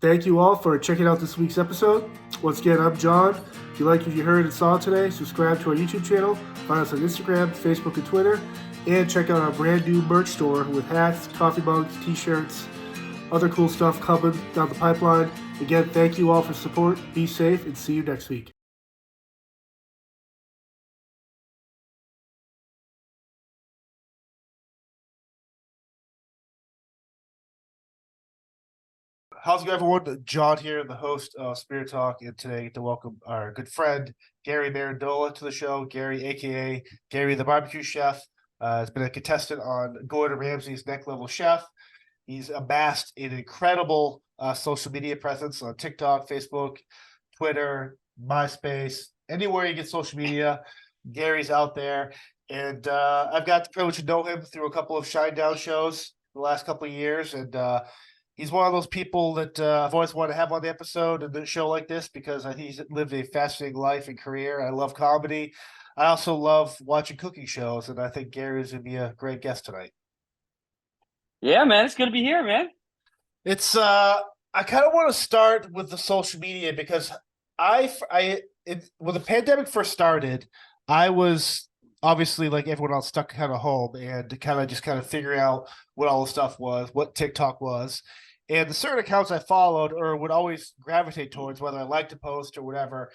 Thank you all for checking out this week's episode. Once again, I'm John. If you like what you heard and saw today, subscribe to our YouTube channel, find us on Instagram, Facebook, and Twitter, and check out our brand new merch store with hats, coffee mugs, t-shirts, other cool stuff coming down the pipeline. Again, thank you all for support. Be safe, and see you next week. How's it going, everyone? John here, the host of Spirit Talk, and today I get to welcome our good friend Gary Marandola to the show. Gary, aka Gary the Barbecue Chef, has been a contestant on Gordon Ramsay's Next Level Chef. He's amassed an incredible social media presence on TikTok, Facebook, Twitter, MySpace, anywhere you get social media. Gary's out there, and I've got the privilege to know him through a couple of Shinedown shows the last couple of years, and he's one of those people that I've always wanted to have on the episode and the show like this because I think he's lived a fascinating life and career. I love comedy. I also love watching cooking shows, and I think Gary's going to be a great guest tonight. Yeah, man, it's good to be here, man. It's I kind of want to start with the social media because when the pandemic first started, I was obviously like everyone else stuck kind of home and kind of figuring out what all the stuff was, what TikTok was. And the certain accounts I followed or would always gravitate towards, whether I liked to post or whatever,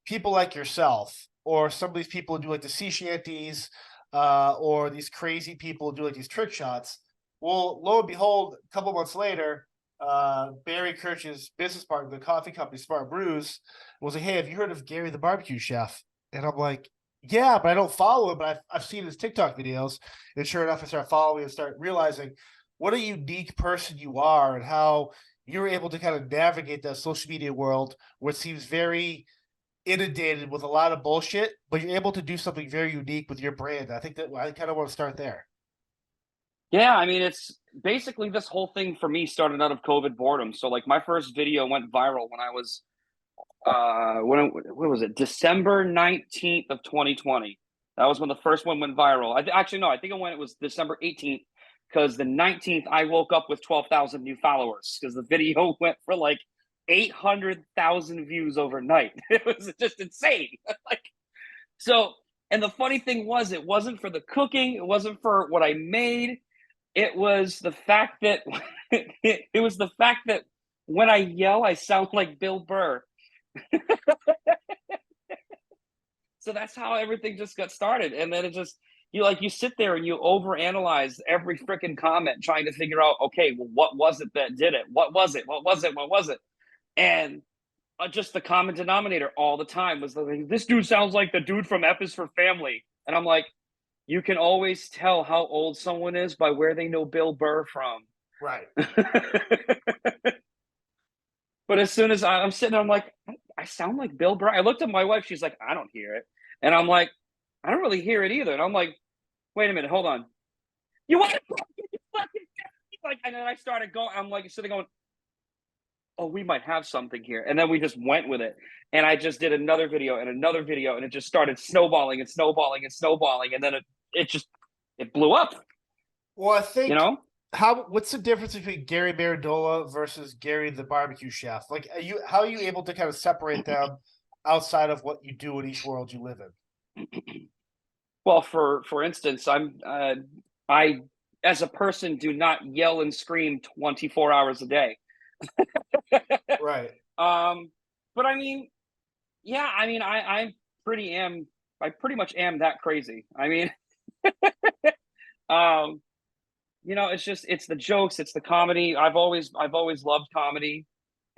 people like yourself or some of these people who do like the sea shanties or these crazy people who do like these trick shots. Well, lo and behold, a couple months later, Barry Kirch's business partner, the coffee company Smart Brews, was like, "Hey, have you heard of Gary the Barbecue Chef?" And I'm like, "Yeah, but I don't follow him, but I've seen his TikTok videos." And sure enough, I start following and start realizing what a unique person you are and how you're able to kind of navigate that social media world where it seems very inundated with a lot of bullshit, but you're able to do something very unique with your brand. I think that I kind of want to start there. Yeah, I mean, it's basically this whole thing for me started out of COVID boredom. So, like, my first video went viral when I was, what was it? December 19th of 2020. That was when the first one went viral. Actually, no, I think it was December 18th because the 19th I woke up with 12,000 new followers because the video went for like 800,000 views overnight. It was just insane. Like, so, and the funny thing was, it wasn't for the cooking, it wasn't for what I made. It was the fact that it was the fact that when I yell, I sound like Bill Burr. So that's how everything just got started. And then it just you sit there and you overanalyze every freaking comment, trying to figure out, okay, well, what was it that did it? What was it? What was it? What was it? And just the common denominator all the time was like, this dude sounds like the dude from F is for Family. And I'm like, you can always tell how old someone is by where they know Bill Burr from. Right. But as soon as I'm sitting there, I'm like, I sound like Bill Burr. I looked at my wife. She's like, I don't hear it. And I'm like, I don't really hear it either. And I'm like, wait a minute, hold on. You want to fucking like? And then I started going. I'm like sitting going, oh, we might have something here. And then we just went with it. And I just did another video and another video, and it just started snowballing and snowballing and snowballing. And then it blew up. Well, I think what's the difference between Gary Marandola versus Gary the Barbecue Chef? Like, how are you able to kind of separate them outside of what you do in each world you live in? Well, for instance, I as a person do not yell and scream 24 hours a day. Right. But I mean, yeah, I mean, I pretty much am that crazy. I mean, it's the jokes, it's the comedy. I've always loved comedy,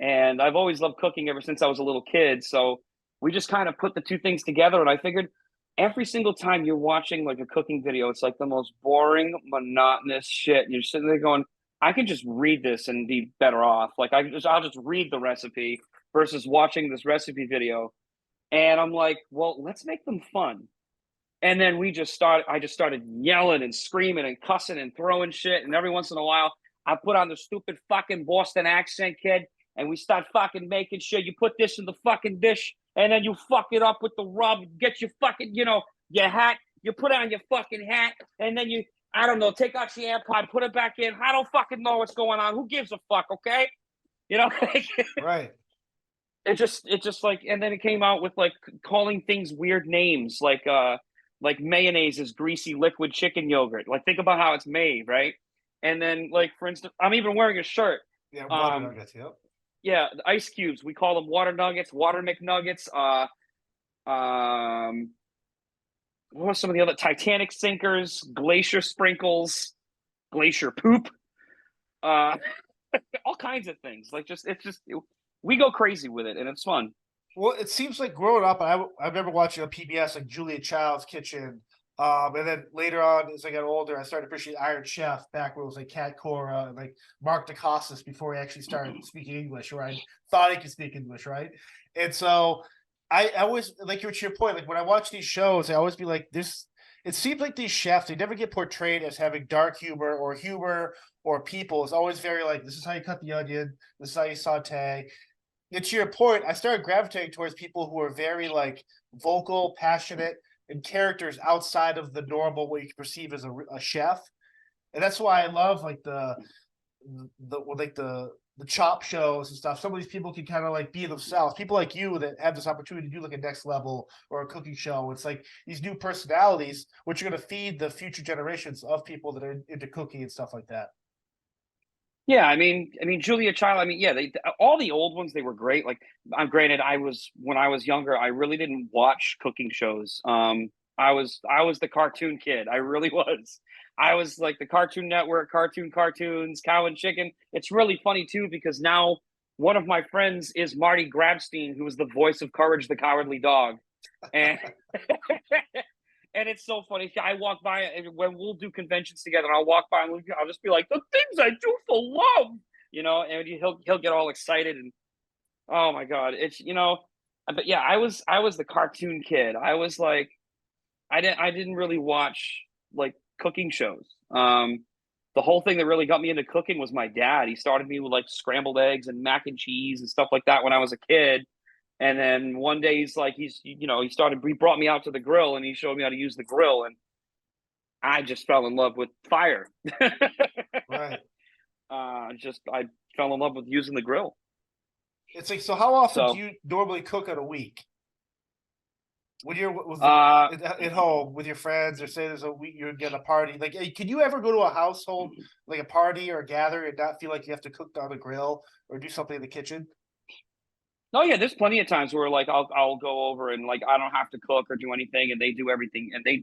and I've always loved cooking ever since I was a little kid. So we just kind of put the two things together, and I figured every single time you're watching like a cooking video, it's like the most boring, monotonous shit. You're sitting there going, I can just read this and be better off. Like I'll just read the recipe versus watching this recipe video. And I'm like, well, let's make them fun. And then I just started yelling and screaming and cussing and throwing shit. And every once in a while, I put on the stupid fucking Boston accent, kid, and we start fucking making shit. You put this in the fucking dish, and then you fuck it up with the rub. Get your fucking, your hat. You put on your fucking hat, and then I don't know, take out your AirPod, put it back in. I don't fucking know what's going on. Who gives a fuck, okay? You know, like, Right. it just like, and then it came out with like calling things weird names, like mayonnaise is greasy liquid chicken yogurt. Like, think about how it's made, right? And then, like, for instance, I'm even wearing a shirt. Yeah. Water Um, nuggets. Yep. yeah, the ice cubes. We call them water nuggets, water McNuggets. Um, what are some of the other Titanic sinkers, glacier sprinkles, glacier poop, uh, all kinds of things. Like, just it's just we go crazy with it, and it's fun. Well, it seems like growing up, I remember watching on PBS like Julia Child's Kitchen. And then later on, as I got older, I started to appreciate Iron Chef back when it was like Cat Cora and like Mark DeCostas before he actually started speaking English, or I thought he could speak English, right? And so I always like to your point, like when I watch these shows, I always be like, this it seems like these chefs, they never get portrayed as having dark humor or people. It's always very like, this is how you cut the onion, this is how you saute. And to your point, I started gravitating towards people who are very like vocal, passionate, and characters outside of the normal what you perceive as a chef. And that's why I love like the chop shows and stuff. Some of these people can kind of like be themselves. People like you that have this opportunity to do like a next level or a cooking show. It's like these new personalities, which are going to feed the future generations of people that are into cooking and stuff like that. Yeah, I mean, Julia Child. I mean, yeah, they all the old ones they were great. Like, I'm granted, I was when I was younger, I really didn't watch cooking shows. I was the cartoon kid. I really was. I was like the Cartoon Network, cartoons, Cow and Chicken. It's really funny too because now one of my friends is Marty Grabstein, who was the voice of Courage the Cowardly Dog, and and it's so funny. I walk by and when we'll do conventions together, I'll walk by and I'll just be like, "The things I do for love," you know, and he'll get all excited and oh my god, it's but yeah, I was the cartoon kid. I was like, I didn't really watch like cooking shows. The whole thing that really got me into cooking was my dad. He started me with like scrambled eggs and mac and cheese and stuff like that when I was a kid. And then one day he brought me out to the grill and he showed me how to use the grill and I just fell in love with fire. Right. Just I fell in love with using the grill. It's like, so how often do So you normally cook in a week? When you're uh at home with your friends, or say there's a week you're getting a party, like, hey, can you ever go to a household like a party or a gathering and not feel like you have to cook on the grill or do something in the kitchen? no, yeah, there's plenty of times where like I'll go over and like I don't have to cook or do anything and they do everything and they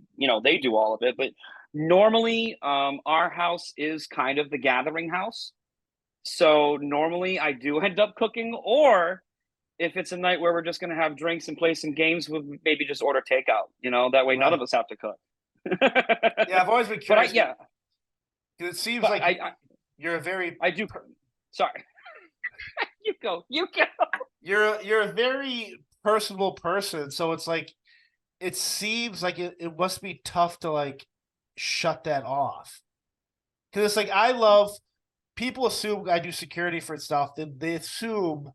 do all of it. But normally our house is kind of the gathering house. So normally I do end up cooking, or if it's a night where we're just gonna have drinks and play some games, we'll maybe just order takeout. That way none of Right. us have to cook. Yeah, I've always been But curious because yeah, it seems but like you're a very I do. Sorry, you go. you're a very personable person. So it's like it seems like it must be tough to like shut that off. Because it's like I love people assume I do security for stuff, then they assume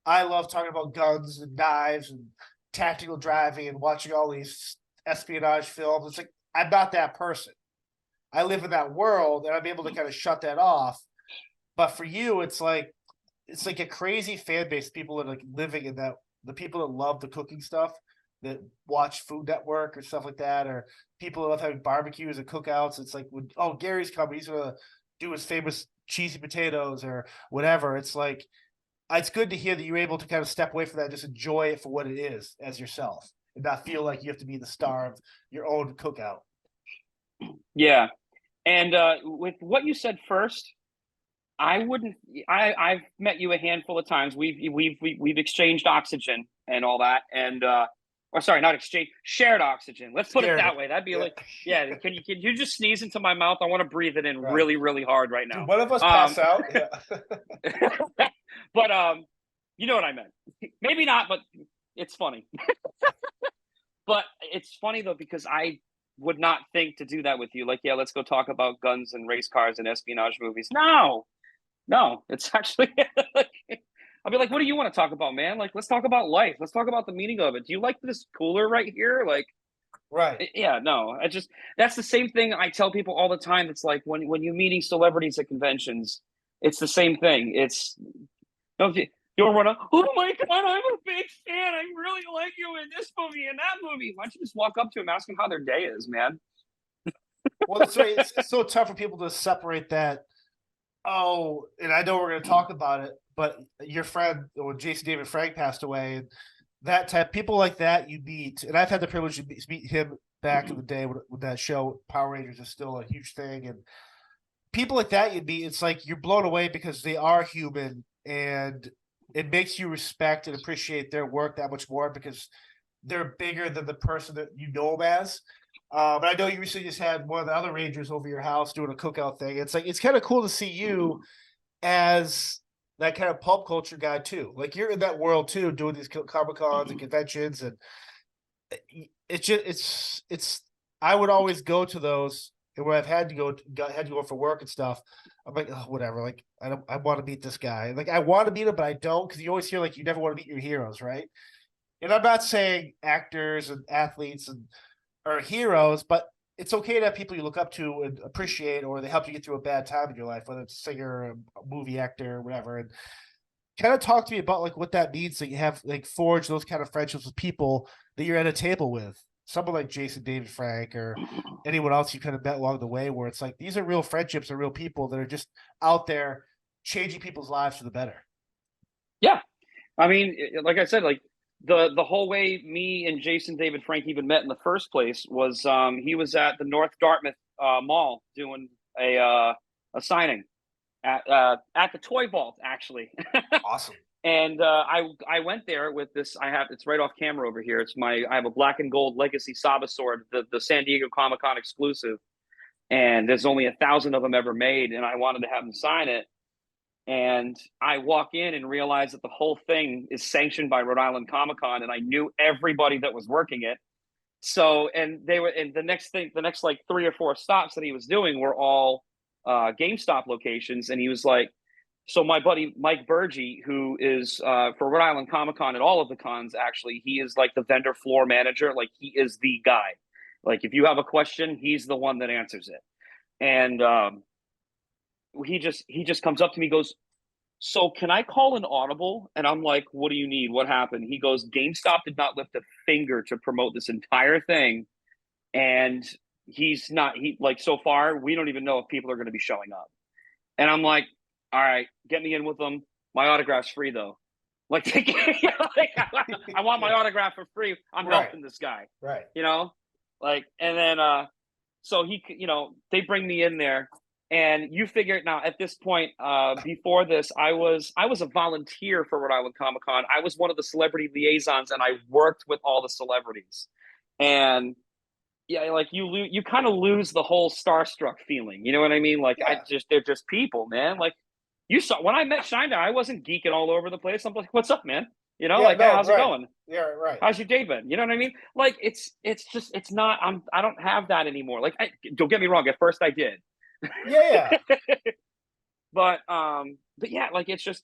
I love talking about guns and knives and tactical driving and watching all these espionage films. It's like I'm not that person. I live in that world and I'm able to kind of shut that off. But for you, it's like a crazy fan base. People that are like living in that, the people that love the cooking stuff, that watch Food Network or stuff like that, or people that love having barbecues and cookouts. It's like when Gary's coming, he's gonna do his famous cheesy potatoes or whatever. It's like it's good to hear that you're able to kind of step away from that, just enjoy it for what it is as yourself, and not feel like you have to be the star of your own cookout. Yeah, and with what you said first, I wouldn't. I've met you a handful of times. We've exchanged oxygen and all that, and or sorry, not exchange, shared oxygen. Let's put it Scared. that way. That'd be Yeah. like, yeah. Can you just sneeze into my mouth? I want to breathe it in Right. really really hard right Did now. one of us pass out? Yeah. But you know what I meant. Maybe not, but it's funny. But it's funny though because I would not think to do that with you. Like, yeah, let's go talk about guns and race cars and espionage movies. No, no, it's actually like, I'll be like, what do you want to talk about, man? Like, let's talk about life. Let's talk about the meaning of it. Do you like this cooler right here? Like, Right. yeah, no, I just that's the same thing I tell people all the time. It's like when you're meeting celebrities at conventions, it's the same thing. It's Don't you'll run up, oh my God, I'm a big fan. I really like you in this movie and that movie. Why don't you just walk up to him, ask him how their day is, man? Well, it's so tough for people to separate that. Oh, and I know we're going to talk about it, but your friend, when Jason David Frank passed away, and that type people like that you meet, and I've had the privilege to meet him back in the day when that show Power Rangers is still a huge thing, and people like that you meet, it's like you're blown away because they are human, and it makes you respect and appreciate their work that much more because they're bigger than the person that you know them as. But I know you recently just had one of the other Rangers over your house doing a cookout thing. It's like it's kind of cool to see you as that kind of pulp culture guy too. Like you're in that world too, doing these Comic Cons and conventions, and it's just it's. I would always go to those, and when I've had to go for work and stuff. I'm like, oh, whatever. Like I want to meet this guy. Like I want to meet him, but I don't because you always hear like you never want to meet your heroes, right? And I'm not saying actors and athletes and are heroes, but it's okay to have people you look up to and appreciate, or they help you get through a bad time in your life, whether it's a singer, a movie actor, or whatever. And kind of talk to me about like what that means that you have like forged those kind of friendships with people that you're at a table with. Someone like Jason David Frank or anyone else you kind of met along the way, where it's like these are real friendships and real people that are just out there changing people's lives for the better. Yeah, I mean, like I said, like the whole way me and Jason David Frank even met in the first place was he was at the North Dartmouth Mall doing a signing at the Toy Vault actually. Awesome. And I went there with this. It's right off camera over here. I have a black and gold Legacy Saba sword, the San Diego Comic Con exclusive, and there's only 1,000 of them ever made, and I wanted to have them sign it. And I walk in and realize that the whole thing is sanctioned by Rhode Island Comic Con, and I knew everybody that was working it. So, and they were, and the next like 3 or 4 stops that he was doing were all GameStop locations, and he was like, so my buddy Mike Burgee, who is for Rhode Island Comic Con and all of the cons, actually, he is like the vendor floor manager. Like he is the guy. Like if you have a question, he's the one that answers it. And he just comes up to me, goes, so can I call an audible? And I'm like, what do you need? What happened? He goes, GameStop did not lift a finger to promote this entire thing. And he like, so far, we don't even know if people are going to be showing up. And I'm like, all right, get me in with them. My autograph's free though. Like, I want my autograph for free. I'm helping this guy. Right. Like, and then, so they bring me in there. And you figure it now. At this point, before this, I was a volunteer for Rhode Island Comic Con. I was one of the celebrity liaisons, and I worked with all the celebrities. And yeah, like you kind of lose the whole starstruck feeling. You know what I mean? Like Yeah. they're just people, man. Like you saw when I met Shine, I wasn't geeking all over the place. I'm like, what's up, man? Yeah, Like, no, hey, how's it right. going? Yeah, right. How's your day been? You know what I mean? Like it's not. I don't have that anymore. Like don't get me wrong. At first, I did. Yeah. But yeah, like it's just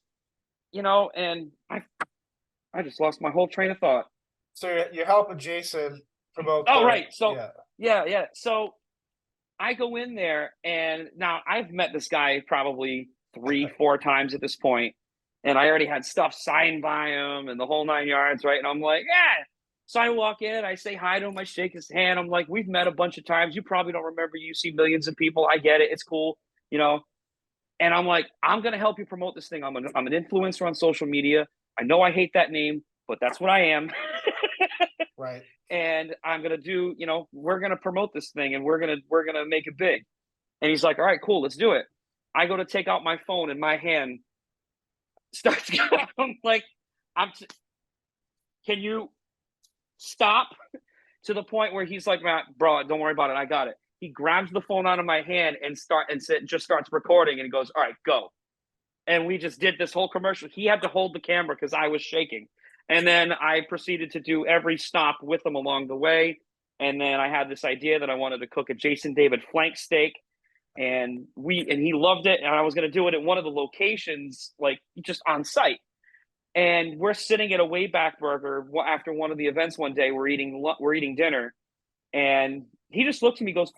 and I just lost my whole train of thought. So you're helping Jason promote. Oh, right. So yeah. yeah. So I go in there, and now I've met this guy probably 3, 4 times at this point, and I already had stuff signed by him and the whole 9 yards, right? And I'm like, yeah. So I walk in, I say hi to him, I shake his hand. I'm like, we've met a bunch of times. You probably don't remember. You see millions of people. I get it. It's cool, you know. And I'm like, I'm gonna help you promote this thing. I'm an influencer on social media. I know I hate that name, but that's what I am. Right. And I'm gonna do, we're gonna promote this thing, and we're gonna make it big. And he's like, all right, cool, let's do it. I go to take out my phone, and my hand starts going. I'm like, can you stop? To the point where he's like, Matt, bro, don't worry about it. I got it. He grabs the phone out of my hand and just starts recording, and he goes, all right, go. And we just did this whole commercial. He had to hold the camera because I was shaking. And then I proceeded to do every stop with him along the way. And then I had this idea that I wanted to cook a Jason David flank steak. And he loved it. And I was going to do it at one of the locations, like just on site. And we're sitting at a Wayback Burger after one of the events one day. We're eating dinner. And he just looked at me and goes,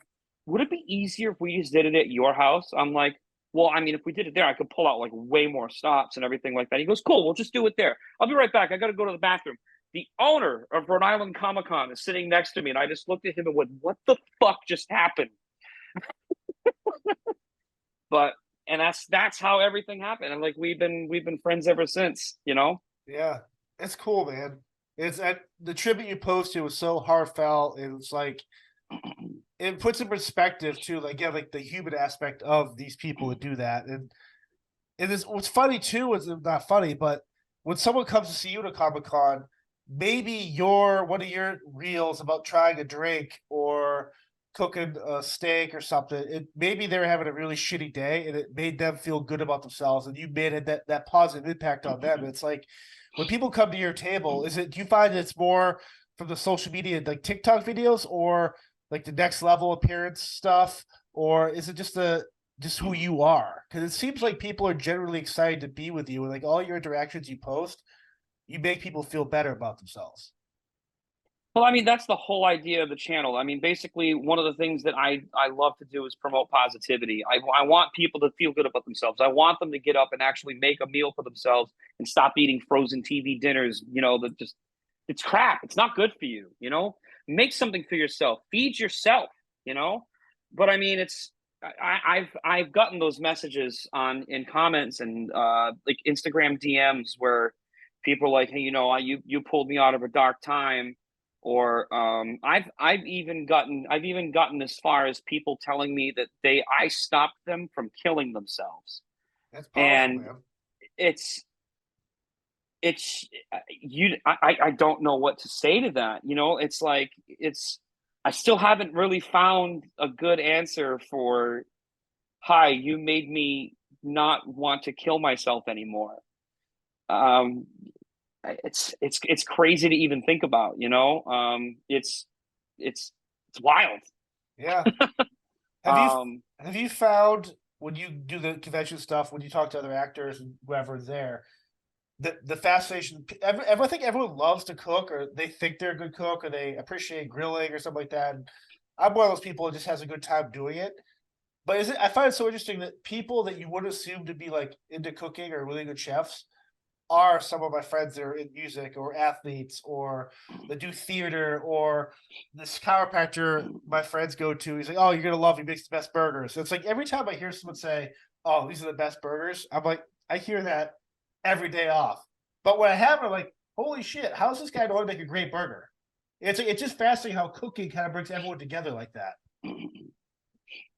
would it be easier if we just did it at your house? I'm like, well, I mean, if we did it there, I could pull out like way more stops and everything like that. He goes, cool, we'll just do it there. I'll be right back. I got to go to the bathroom. The owner of Rhode Island Comic Con is sitting next to me, and I just looked at him and went, what the fuck just happened? But and that's how everything happened. And like we've been friends ever since, you know? Yeah, it's cool, man. It's the tribute you posted was so heartfelt. It was like it puts in perspective too, like yeah, like the human aspect of these people that do that. And it is what's funny too is not funny, but when someone comes to see you at a Comic Con, maybe your one of your reels about trying a drink or cooking a steak or something, it maybe they were having a really shitty day and it made them feel good about themselves, and you made it that positive impact on them. And it's like when people come to your table, is it do you find it's more from the social media like TikTok videos or like the next level appearance stuff, or is it just who you are? Because it seems like people are generally excited to be with you, and like all your interactions you post, you make people feel better about themselves. Well, I mean, that's the whole idea of the channel. I mean, basically, one of the things that I love to do is promote positivity. I want people to feel good about themselves. I want them to get up and actually make a meal for themselves and stop eating frozen TV dinners. You know, that just it's crap. It's not good for you. You know, make something for yourself. Feed yourself. You know, but I mean, I've gotten those messages on in comments and like Instagram DMs where people are like, hey, you know, you pulled me out of a dark time, or I've even gotten as far as people telling me that I stopped them from killing themselves. That's powerful, And man. it's I don't know what to say to that. You know, it's like it's I still haven't really found a good answer for, hi, you made me not want to kill myself anymore. um it's crazy to even think about, you know. It's it's wild. Yeah. Have you um have you found when you do the convention stuff, when you talk to other actors and whoever's there, the fascination? I think everyone loves to cook, or they think they're a good cook, or they appreciate grilling or something like that. And I'm one of those people that just has a good time doing it. But is it? I find it so interesting that people that you would assume to be like into cooking or really good chefs are some of my friends that are in music or athletes or that do theater, or this chiropractor my friends go to. He's like, oh, you're gonna love. He makes the best burgers. So it's like every time I hear someone say, "Oh, these are the best burgers," I'm like, I hear that every day off. But when I have it, I'm like, holy shit, how's this guy know how to make a great burger? It's just fascinating how cooking kind of brings everyone together like that.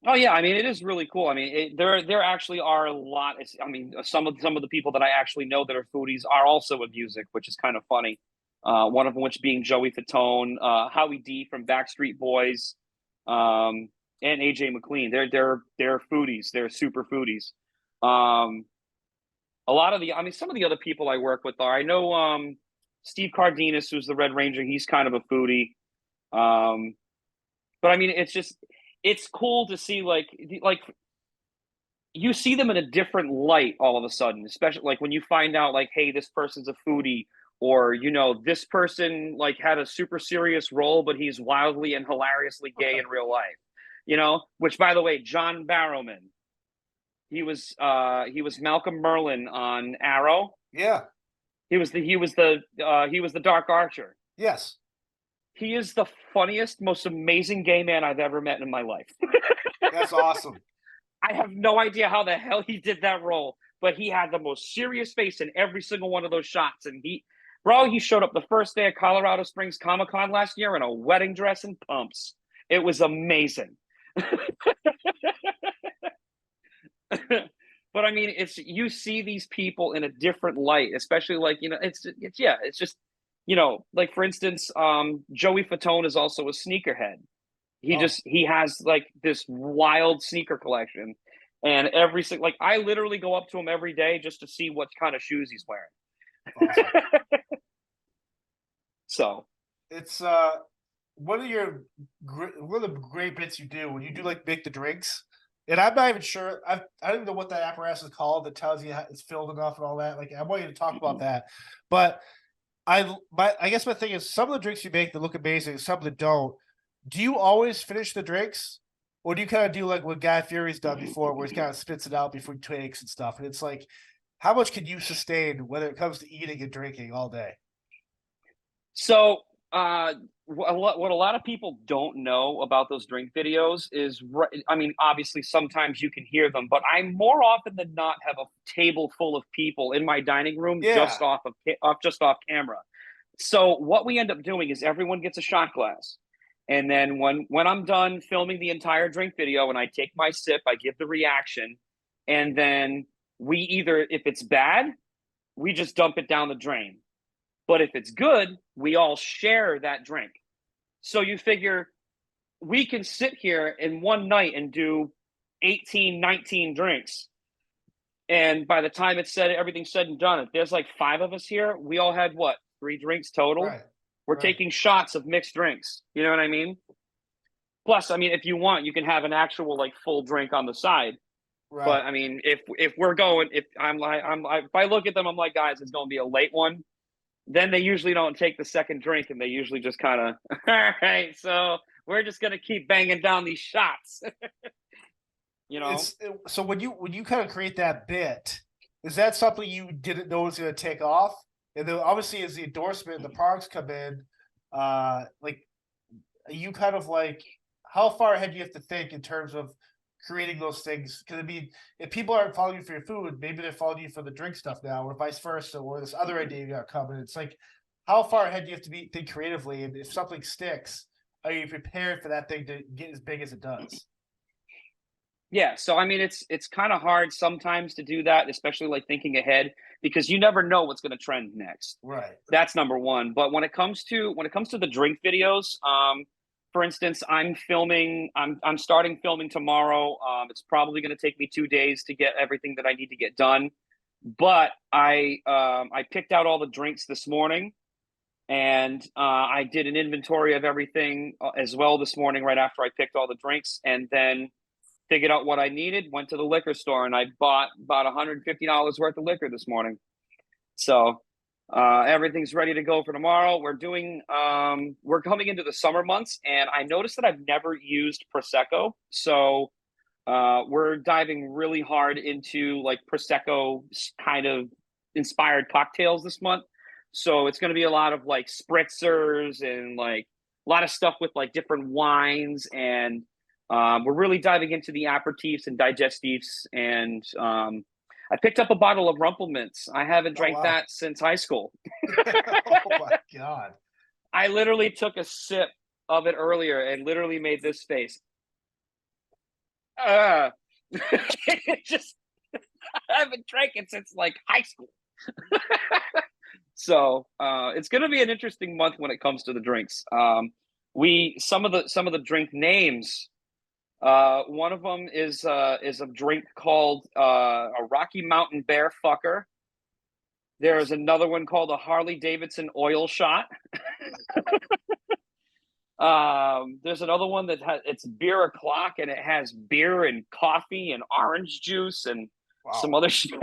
oh yeah, I mean, it is really cool. I mean, there actually are a lot. I mean, some of the people that I actually know that are foodies are also in music, which is kind of funny. One of them which being Joey Fatone, Howie D from Backstreet Boys, um and AJ McLean. They're foodies. They're super foodies. um a lot of the I mean, some of the other people I work with are, I know, Steve Cardenas, who's the Red Ranger. He's kind of a foodie. um but I mean, it's cool to see, like you see them in a different light all of a sudden, especially like when you find out, like, hey, this person's a foodie, or you know, this person like had a super serious role, but he's wildly and hilariously gay in real life. You know, which, by the way, John Barrowman, he was Malcolm Merlin on Arrow. Yeah. He was the Dark Archer. Yes. He is the funniest, most amazing gay man I've ever met in my life. That's awesome. I have no idea how the hell he did that role, but he had the most serious face in every single one of those shots. And he showed up the first day of Colorado Springs Comic Con last year in a wedding dress and pumps. It was amazing. But I mean, it's you see these people in a different light, especially like, you know, it's yeah, it's just, you know, like for instance, Joey Fatone is also a sneakerhead. Oh, He has like this wild sneaker collection, and every single, like, I literally go up to him every day just to see what kind of shoes he's wearing. awesome. So It's one of the great bits you do when you do like make the drinks. And I'm not even sure. I don't even know what that apparatus is called that tells you how it's filled enough and all that. Like I want you to talk about that. But I guess my thing is some of the drinks you make that look amazing, some that don't. Do you always finish the drinks? Or do you kind of do like what Guy Fieri's done before, where he kind of spits it out before he takes and stuff? And it's like, how much can you sustain when it comes to eating and drinking all day? So, what a lot of people don't know about those drink videos is, I mean, obviously, sometimes you can hear them, but I more often than not have a table full of people in my dining room Yeah, just off camera. So, what we end up doing is everyone gets a shot glass, and then when I'm done filming the entire drink video and I take my sip, I give the reaction, and then we either, if it's bad, we just dump it down the drain. But if it's good, we all share that drink. So you figure we can sit here in one night and do 18, 19 drinks. And by the time it's said, everything's said and done, if there's like 5 of us here, we all had what, 3 drinks total? right, We're right, taking shots of mixed drinks. You know what I mean? Plus, I mean, if you want, you can have an actual like full drink on the side. right. But I mean, if we're going, if I'm like, if I look at them, I'm like, guys, it's going to be a late one. Then they usually don't take the second drink, and they usually just kind of, all right, so we're just gonna keep banging down these shots, you know. So when you kind of create that bit, is that something you didn't know was going to take off? And then obviously, as the endorsement, the products come in, like you kind of like how far ahead do you have to think in terms of creating those things? Because I mean, if people aren't following you for your food, maybe they're following you for the drink stuff now, or vice versa, or this other idea you got coming. It's like, how far ahead do you have to think creatively? And if something sticks, are you prepared for that thing to get as big as it does? Yeah, so I mean, it's kind of hard sometimes to do that, especially like thinking ahead, because you never know what's going to trend next. Right. That's number one. But when it comes to the drink videos, for instance, I'm starting filming tomorrow. It's probably going to take me 2 days to get everything that I need to get done. But I picked out all the drinks this morning, and I did an inventory of everything as well this morning right after I picked all the drinks, and then figured out what I needed. Went to the liquor store and I bought about $150 worth of liquor this morning. So everything's ready to go for tomorrow. We're coming into the summer months, and I noticed that I've never used prosecco, so we're diving really hard into like prosecco kind of inspired cocktails this month. So it's going to be a lot of like spritzers and like a lot of stuff with like different wines, and we're really diving into the aperitifs and digestifs. And I picked up a bottle of Rumplemints. I haven't Oh drank wow. that since high school. Oh my god. I literally took a sip of it earlier and literally made this face. Uh, just I haven't drank it since like high school. So it's going to be an interesting month when it comes to the drinks. We some of the drink names. One of them is a drink called a Rocky Mountain Bear Fucker. There is another one called a Harley Davidson Oil Shot. There's another one that it's beer o'clock, and it has beer and coffee and orange juice and some Wow. other shit.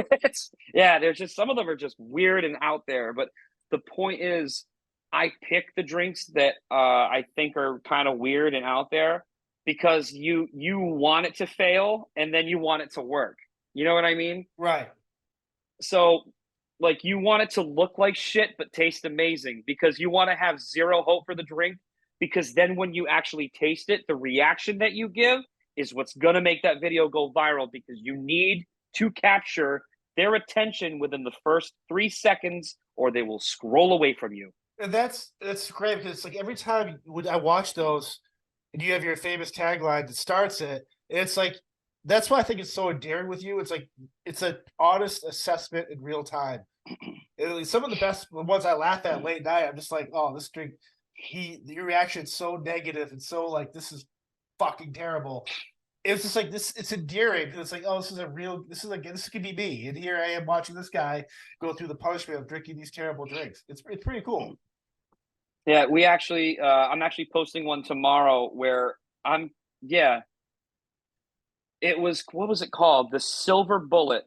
Yeah, there's just some of them are just weird and out there. But the point is, I pick the drinks that I think are kind of weird and out there because you want it to fail and then you want it to work. You know what I mean? Right. So like you want it to look like shit but taste amazing because you want to have zero hope for the drink, because then when you actually taste it, the reaction that you give is what's going to make that video go viral, because you need to capture their attention within the first 3 seconds or they will scroll away from you. And that's great because it's like every time when I watch those, and you have your famous tagline that starts it, it's like that's why I think it's so endearing with you. It's like it's an honest assessment in real time. Some of the best ones I laugh at late night, I'm just like, oh, this drink, your reaction's so negative and so like this is fucking terrible. It's just like this, it's endearing because it's like, oh, this could be me. And here I am watching this guy go through the punishment of drinking these terrible drinks. It's pretty cool. Yeah, we actually I'm actually posting one tomorrow where I'm yeah, it was, what was it called? The Silver Bullet.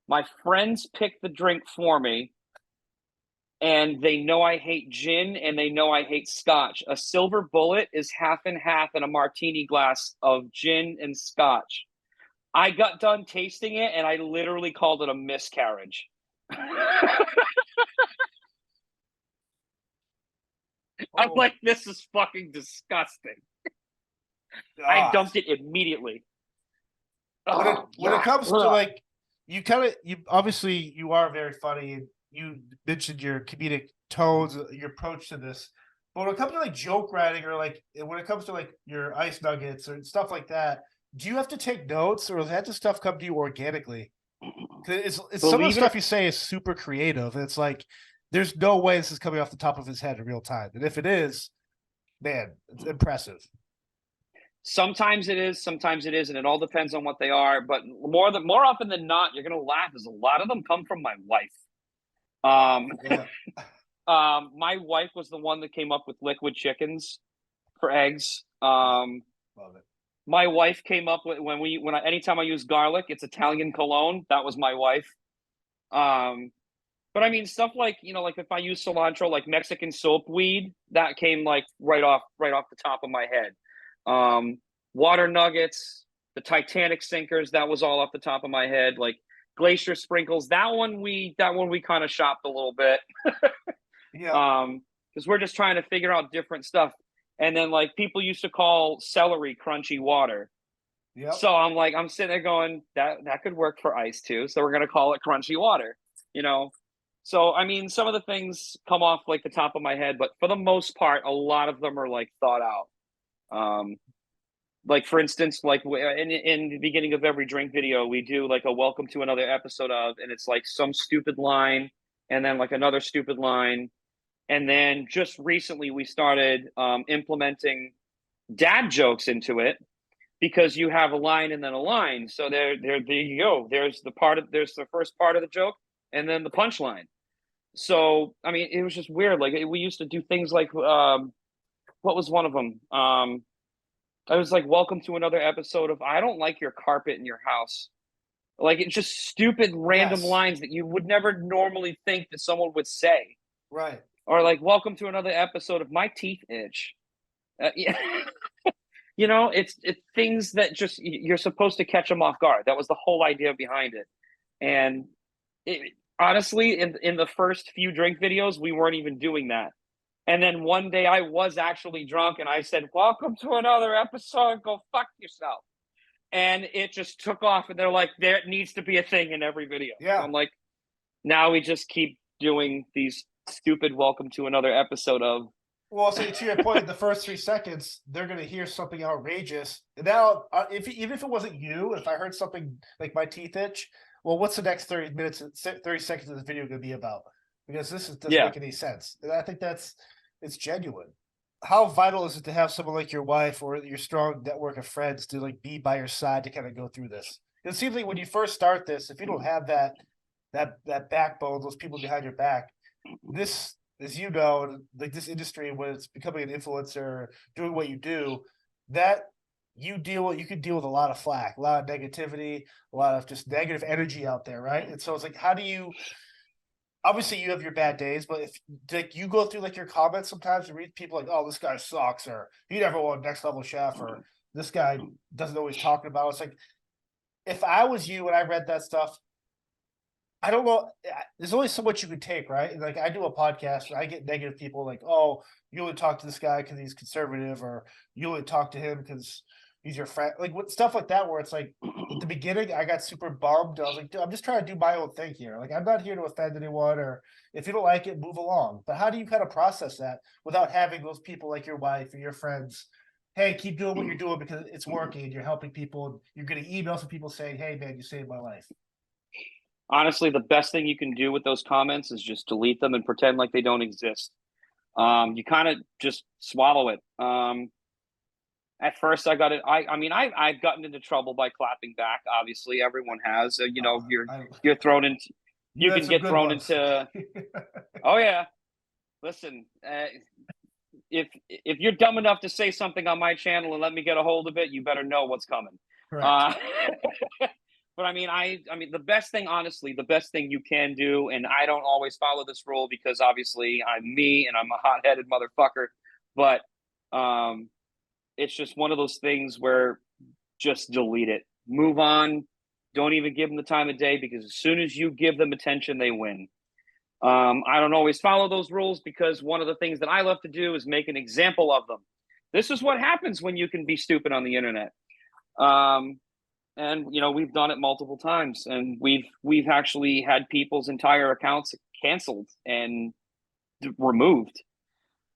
My friends picked the drink for me, and they know I hate gin and they know I hate scotch. A silver bullet is half and half in a martini glass of gin and scotch. I got done tasting it and I literally called it a miscarriage. I'm Oh, like, this is fucking disgusting. I God. dumped it immediately. When Oh, it yeah. comes to Ugh. like, you obviously you are very funny. And you mentioned your comedic tones, your approach to this. But when it comes to like joke writing or like when it comes to like your ice nuggets or stuff like that, do you have to take notes or does that just stuff come to you organically? Because it's some of the Believe it. stuff you say is super creative. And it's like there's no way this is coming off the top of his head in real time. And if it is, man, it's impressive. Sometimes it is, sometimes it isn't. It all depends on what they are. But more often than not, you're gonna laugh. As a lot of them come from my wife. Wow. Um, Yeah. my wife was the one that came up with liquid chickens for eggs. Yeah. Love it. My wife came up with anytime I use garlic, it's Italian cologne. That was my wife. Um, but I mean stuff like like if I use cilantro, like Mexican soap weed, that came like right off the top of my head. Um, Water nuggets, the Titanic sinkers, that was all off the top of my head. Like glacier sprinkles, that one we kind of shopped a little bit. Yeah. Because we're just trying to figure out different stuff. And then like people used to call celery crunchy water. Yep. So I'm sitting there going, that could work for ice too. So we're gonna call it crunchy water, you know. So I mean, some of the things come off like the top of my head, but for the most part, a lot of them are like thought out. Um, like for instance, like in the beginning of every drink video, we do like a welcome to another episode of, and it's like some stupid line, and then like another stupid line, and then just recently we started implementing dad jokes into it because you have a line and then a line. So there you go. There's the first part of the joke, and then the punchline. So I mean, it was just weird. Like we used to do things like what was one of them? I was like, "Welcome to another episode of I don't like your carpet in your house." Like it's just stupid random Yes. lines that you would never normally think that someone would say. Right. Or like, "Welcome to another episode of my teeth itch." Yeah. It's things that just you're supposed to catch them off guard. That was the whole idea behind it. And honestly, in the first few drink videos, we weren't even doing that. And then one day I was actually drunk and I said, "Welcome to another episode. Go fuck yourself." And it just took off. And they're like, there needs to be a thing in every video. So Yeah. I'm like, now we just keep doing these stupid welcome to another episode of. Well, so to your point, the first 3 seconds, they're going to hear something outrageous. And now, if even if it wasn't you, if I heard something like my teeth itch, well, what's the next 30 minutes, 30 seconds of the video going to be about? Because doesn't Yeah. make any sense. And I think it's genuine. How vital is it to have someone like your wife or your strong network of friends to like be by your side to kind of go through this? It seems like when you first start this, if you don't have that backbone, those people behind your back, this, as you know, like this industry when it's becoming an influencer, doing what you do, that you could deal with a lot of flack, a lot of negativity, a lot of just negative energy out there, right? And so it's like, how do you obviously you have your bad days, but if like you go through like your comments sometimes and read people like, oh, this guy sucks, or he never won next level chef, or this guy doesn't know what he's talking about. It's like if I was you and I read that stuff, I don't know. There's only so much you can take, right? Like I do a podcast, and I get negative people like, "Oh, you only talk to this guy because he's conservative," or "You only talk to him because he's your friend." Like what stuff like that, where it's like at the beginning, I got super bummed. I was like, "Dude, I'm just trying to do my own thing here. Like I'm not here to offend anyone, or if you don't like it, move along." But how do you kind of process that without having those people like your wife or your friends? Hey, keep doing what you're doing because it's working and you're helping people. And you're getting emails from people saying, "Hey, man, you saved my life." Honestly, the best thing you can do with those comments is just delete them and pretend like they don't exist. You kind of just swallow it. At first, I got it. I mean, I've gotten into trouble by clapping back. Obviously, everyone has. I, You're thrown into. you You had can some get good thrown ones. into. Oh yeah, listen. If you're dumb enough to say something on my channel and let me get a hold of it, you better know what's coming. Correct. Uh, but I mean, the best thing, honestly, the best thing you can do, and I don't always follow this rule because obviously I'm me and I'm a hot-headed motherfucker, but it's just one of those things where just delete it, move on, don't even give them the time of day because as soon as you give them attention, they win. I don't always follow those rules because one of the things that I love to do is make an example of them. This is what happens when you can be stupid on the internet. And you know, we've done it multiple times, and we've actually had people's entire accounts canceled and removed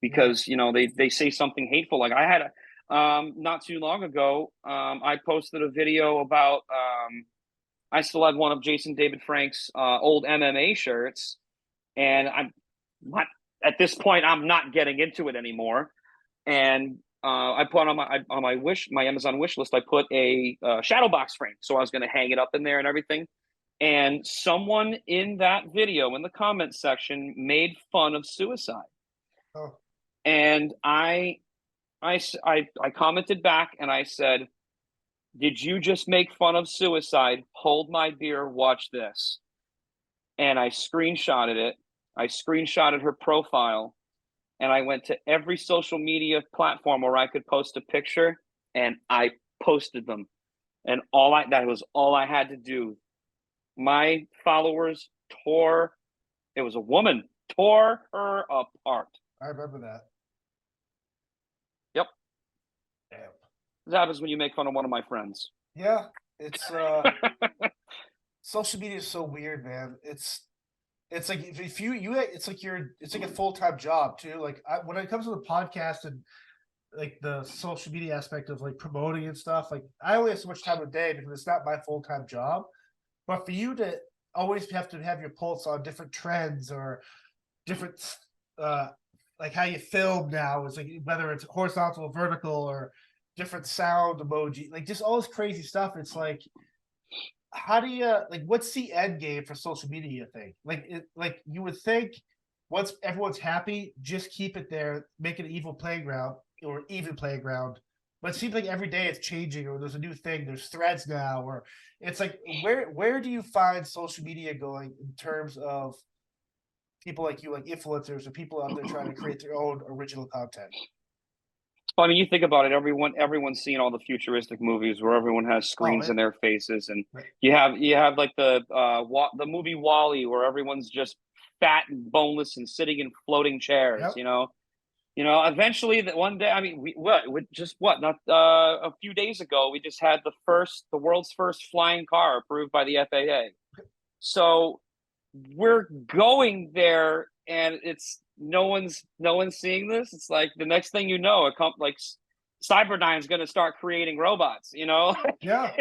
because you know they say something hateful. Like I had not too long ago, I posted a video about I still had one of Jason David Frank's old MMA shirts, and I'm not at this point. I'm not getting into it anymore, and I put on my Amazon wish list. I put a shadow box frame, so I was going to hang it up in there and everything. And someone in that video in the comments section made fun of suicide, Oh, and I commented back and I said, "Did you just make fun of suicide? Hold my beer, watch this." And I screenshotted it. I screenshotted her profile, and I went to every social media platform where I could post a picture, and I posted them. And that was all I had to do. My followers it was a woman, tore her apart. I remember that. Yep. Damn. This happens when you make fun of one of my friends. Yeah, it's social media is so weird, man. It's like if you it's like a full-time job too. Like when it comes to the podcast and like the social media aspect of like promoting and stuff, like I only have so much time a day because it's not my full-time job. But for you to always have to have your pulse on different trends or different like how you film now is like whether it's horizontal or vertical or different sound emoji, like just all this crazy stuff. It's like how do you like what's the end game for social media, you think? Like you would think once everyone's happy, just keep it there, make it an evil playground or even playground. But it seems like every day it's changing or there's a new thing, there's threads now, or it's like where do you find social media going in terms of people like you, like influencers or people out there trying to create their own original content? Well, I mean, you think about it. Everyone's seen all the futuristic movies where everyone has Oh screens man. in their faces, and Right. you have like the movie Wall-E where everyone's just fat and boneless and sitting in floating chairs. Yep. Eventually that one day. I mean, not a few days ago we just had the world's first flying car approved by the FAA. So we're going there, and it's no one's seeing this. It's like the next thing you know, like Cyberdyne's going to start creating robots. Yeah. Yeah,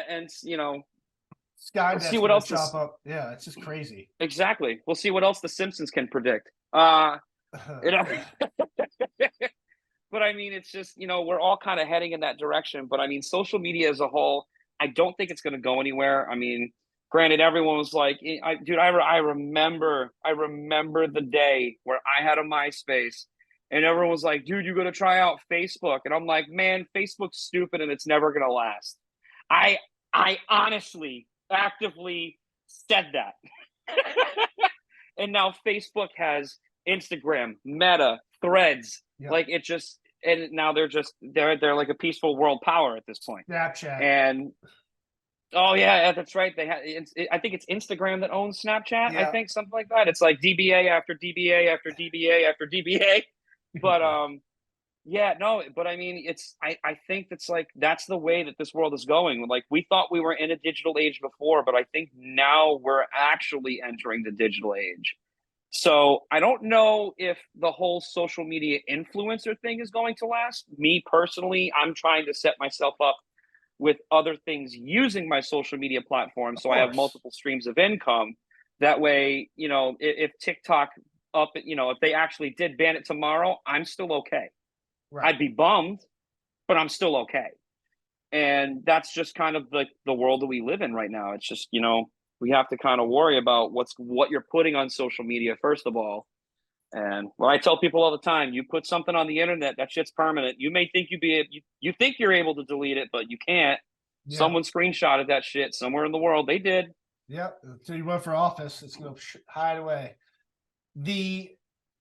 and Skynet's see what gonna else chop up. Yeah, it's just crazy. exactly. We'll see what else the Simpsons can predict. You know, but I mean, it's just we're all kind of heading in that direction. But I mean, social media as a whole, I don't think it's going to go anywhere. I mean, granted, everyone was like, I remember the day where I had a MySpace, and everyone was like, dude, you got to try out Facebook, and I'm like, man, Facebook's stupid and it's never going to last. I honestly, actively said that, and now Facebook has Instagram, Meta, Threads, Yep. like it just, and now they're like a peaceful world power at this point. Snapchat. And oh yeah, that's right. I think it's Instagram that owns Snapchat. I Yeah. think something like that. It's like DBA after DBA after DBA after DBA. But yeah, no. But I mean, I think that's the way that this world is going. Like we thought we were in a digital age before, but I think now we're actually entering the digital age. So I don't know if the whole social media influencer thing is going to last. Me personally, I'm trying to set myself up with other things using my social media platform so I have multiple streams of income. That way, if TikTok if they actually did ban it tomorrow, I'm still okay. Right. I'd be bummed, but I'm still okay. And that's just kind of like the world that we live in right now. It's just, we have to kind of worry about what you're putting on social media, first of all. And what I tell people all the time, you put something on the internet, that shit's permanent. You may think you think you're able to delete it, but you can't. Yeah. Someone screenshotted that shit somewhere in the world. They did. Yep. So you run for office, it's gonna hide away. The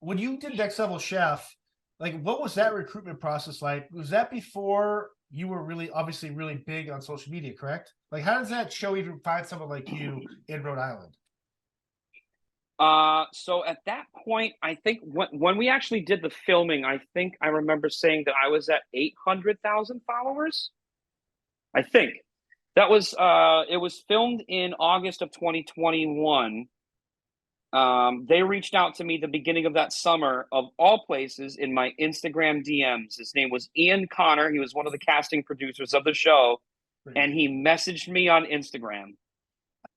when you did Next Level Chef, like what was that recruitment process like? Was that before you were really obviously really big on social media, correct? Like how does that show even find someone like you in Rhode Island? So at that point, I think when we actually did the filming, I think I remember saying that I was at 800,000 followers. I think that was it was filmed in August of 2021. They reached out to me the beginning of that summer, of all places, in my Instagram DMs. His name was Ian Connor. He was one of the casting producers of the show, and he messaged me on Instagram,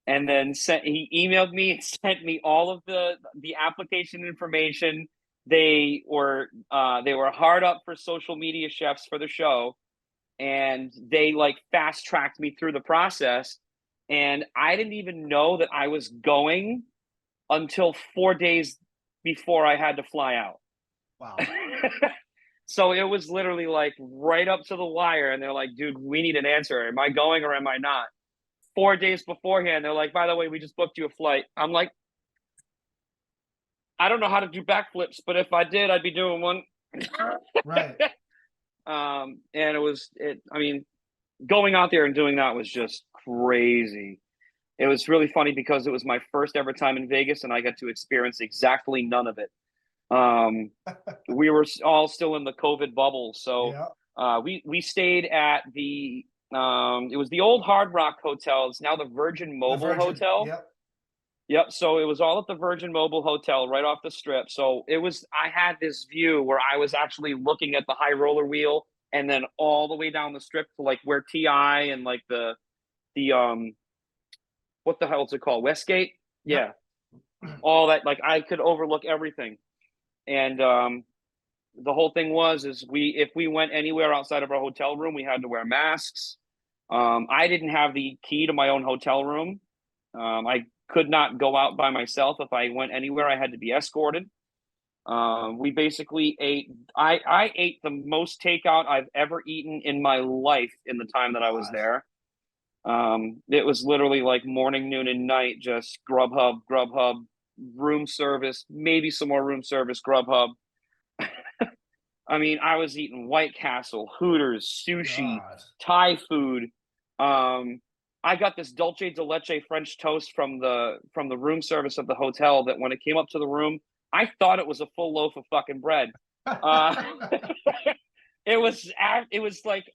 and then he emailed me and sent me all of the application information. They were hard up for social media chefs for the show, and they like fast tracked me through the process. And I didn't even know that I was going until 4 days before I had to fly out. Wow. So it was literally like right up to the wire. And they're like, dude, we need an answer. Am I going or am I not? 4 days beforehand, they're like, by the way, we just booked you a flight. I'm like, I don't know how to do backflips, but if I did, I'd be doing one. Right. And I mean, going out there and doing that was just crazy. It was really funny because it was my first ever time in Vegas and I got to experience exactly none of it. We were all still in the COVID bubble. So we stayed at it was the old Hard Rock Hotel. It's now the Virgin Mobile Hotel. Yep. Yep. So it was all at the Virgin Mobile Hotel right off the strip. So I had this view where I was actually looking at the high roller wheel and then all the way down the strip to like where TI and like the what the hell is it called? Westgate? Yeah. All that, like I could overlook everything. And the whole thing is if we went anywhere outside of our hotel room, we had to wear masks. I didn't have the key to my own hotel room. I could not go out by myself. If I went anywhere, I had to be escorted. We basically I ate the most takeout I've ever eaten in my life in the time that I was there. It was literally like morning, noon, and night, just Grubhub, room service, maybe some more room service, Grubhub. I mean, I was eating White Castle, Hooters, sushi, Thai food. I got this dulce de leche French toast from the room service of the hotel that when it came up to the room, I thought it was a full loaf of fucking bread. It was like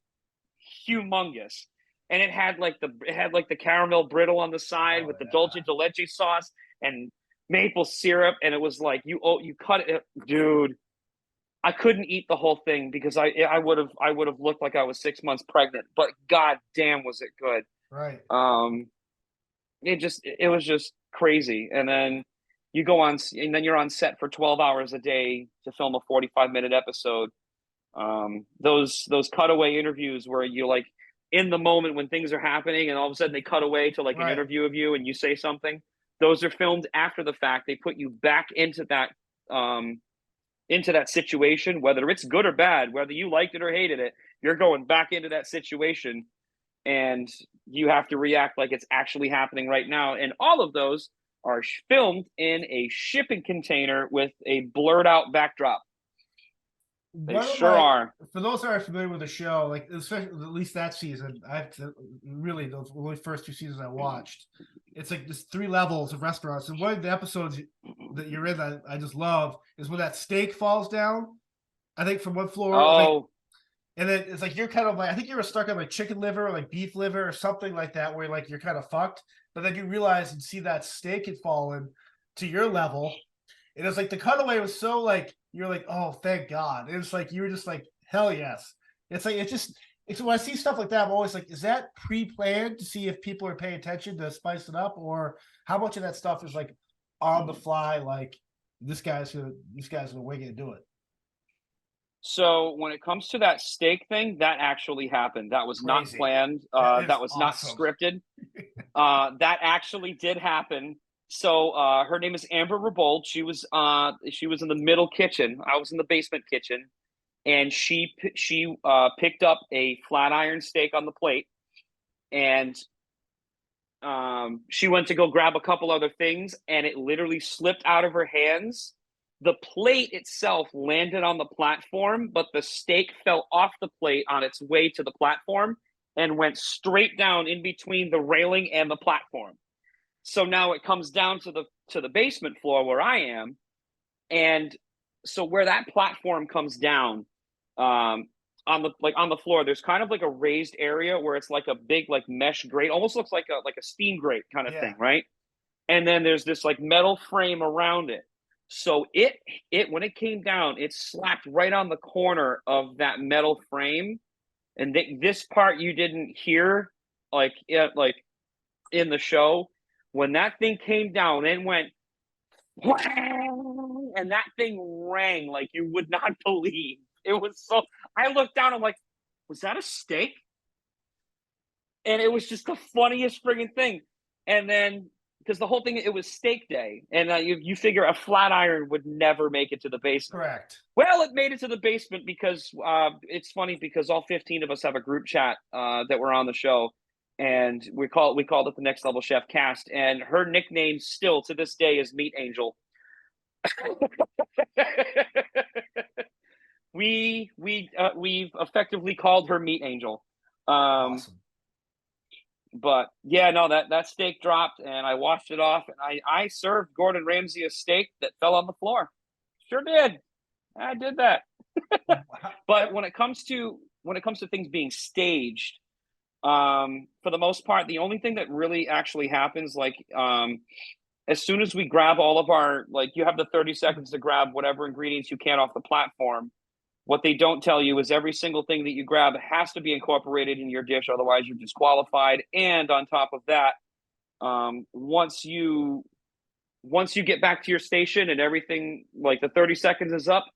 humongous. And it had like the caramel brittle on the side with the dulce de leche sauce and maple syrup, and it was like you cut it, dude. I couldn't eat the whole thing because I would have looked like I was 6 months pregnant. But god damn, was it good? Right. It was just crazy. And then you're on set for 12 hours a day to film a 45-minute episode. Those cutaway interviews where you like in the moment when things are happening and all of a sudden they cut away to like an interview of you and you say something. Those are filmed after the fact. They put you back into that situation, whether it's good or bad, whether you liked it or hated it, you're going back into that situation and you have to react like it's actually happening right now. And all of those are filmed in a shipping container with a blurred out backdrop. They sure are. For those that are familiar with the show, like especially at least that season, really those only first 2 seasons I watched. It's like just 3 levels of restaurants, and one of the episodes that you're in that I just love is when that steak falls down. I think from one floor. Oh. And then it's like you're kind of like I think you were stuck on like chicken liver or like beef liver or something like that, where like you're kind of fucked. But then you realize and see that steak had fallen to your level. And it's like the cutaway was so like you're like, oh, thank God. It was like you were just like, hell yes. It's like it's when I see stuff like that, I'm always like, is that pre-planned to see if people are paying attention to spice it up, or how much of that stuff is like on the fly, like this guy's gonna wing it and do it. So when it comes to that steak thing, that actually happened. That was not planned. That was not scripted. That actually did happen. So her name is Amber Rebold. She was in the middle kitchen. I was in the basement kitchen, and she picked up a flat iron steak on the plate, and she went to go grab a couple other things, and it literally slipped out of her hands. The plate itself landed on the platform, but the steak fell off the plate on its way to the platform and went straight down in between the railing and the platform. So now it comes down to the basement floor where I am, and so where that platform comes down, on the floor, there's kind of like a raised area where it's like a big like mesh grate, almost looks like a steam grate kind of thing, right? And then there's this like metal frame around it. So it when it came down, it slapped right on the corner of that metal frame, and this part you didn't hear, like in the show. When that thing came down, it went, and that thing rang like you would not believe. It was so. I looked down. I'm like, was that a steak? And it was just the funniest friggin' thing. And then because the whole thing, it was steak day, and you figure a flat iron would never make it to the basement. Correct. Well, it made it to the basement because it's funny because all 15 of us have a group chat that we're on the show, and we called it the Next Level Chef Cast, and her nickname still to this day is Meat Angel. We've effectively called her Meat Angel. Awesome. But yeah, no, that steak dropped, and I washed it off, and I served Gordon Ramsay a steak that fell on the floor. Sure did. I did that. But when it comes to things being staged, for the most part, the only thing that really actually happens, like as soon as we grab all of our, like, you have the 30 seconds to grab whatever ingredients you can off the platform. What they don't tell you is every single thing that you grab has to be incorporated in your dish, otherwise you're disqualified. And on top of that, once you get back to your station and everything, like the 30 seconds is up,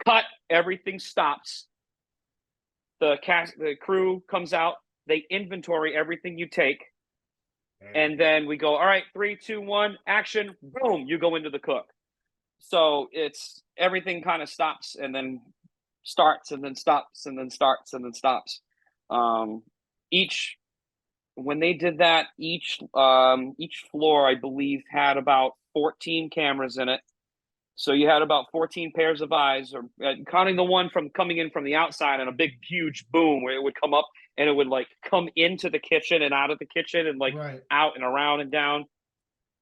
cut, everything stops. The crew comes out, they inventory everything you take, and then we go, all right, 3, 2, 1, action, boom, you go into the cook. So it's everything kind of stops and then starts and then stops and then starts and then stops. When they did that, each floor, I believe, had about 14 cameras in it. So you had about 14 pairs of eyes, or counting the one from coming in from the outside, and a big, huge boom where it would come up and it would like come into the kitchen and out of the kitchen and like out and around and down.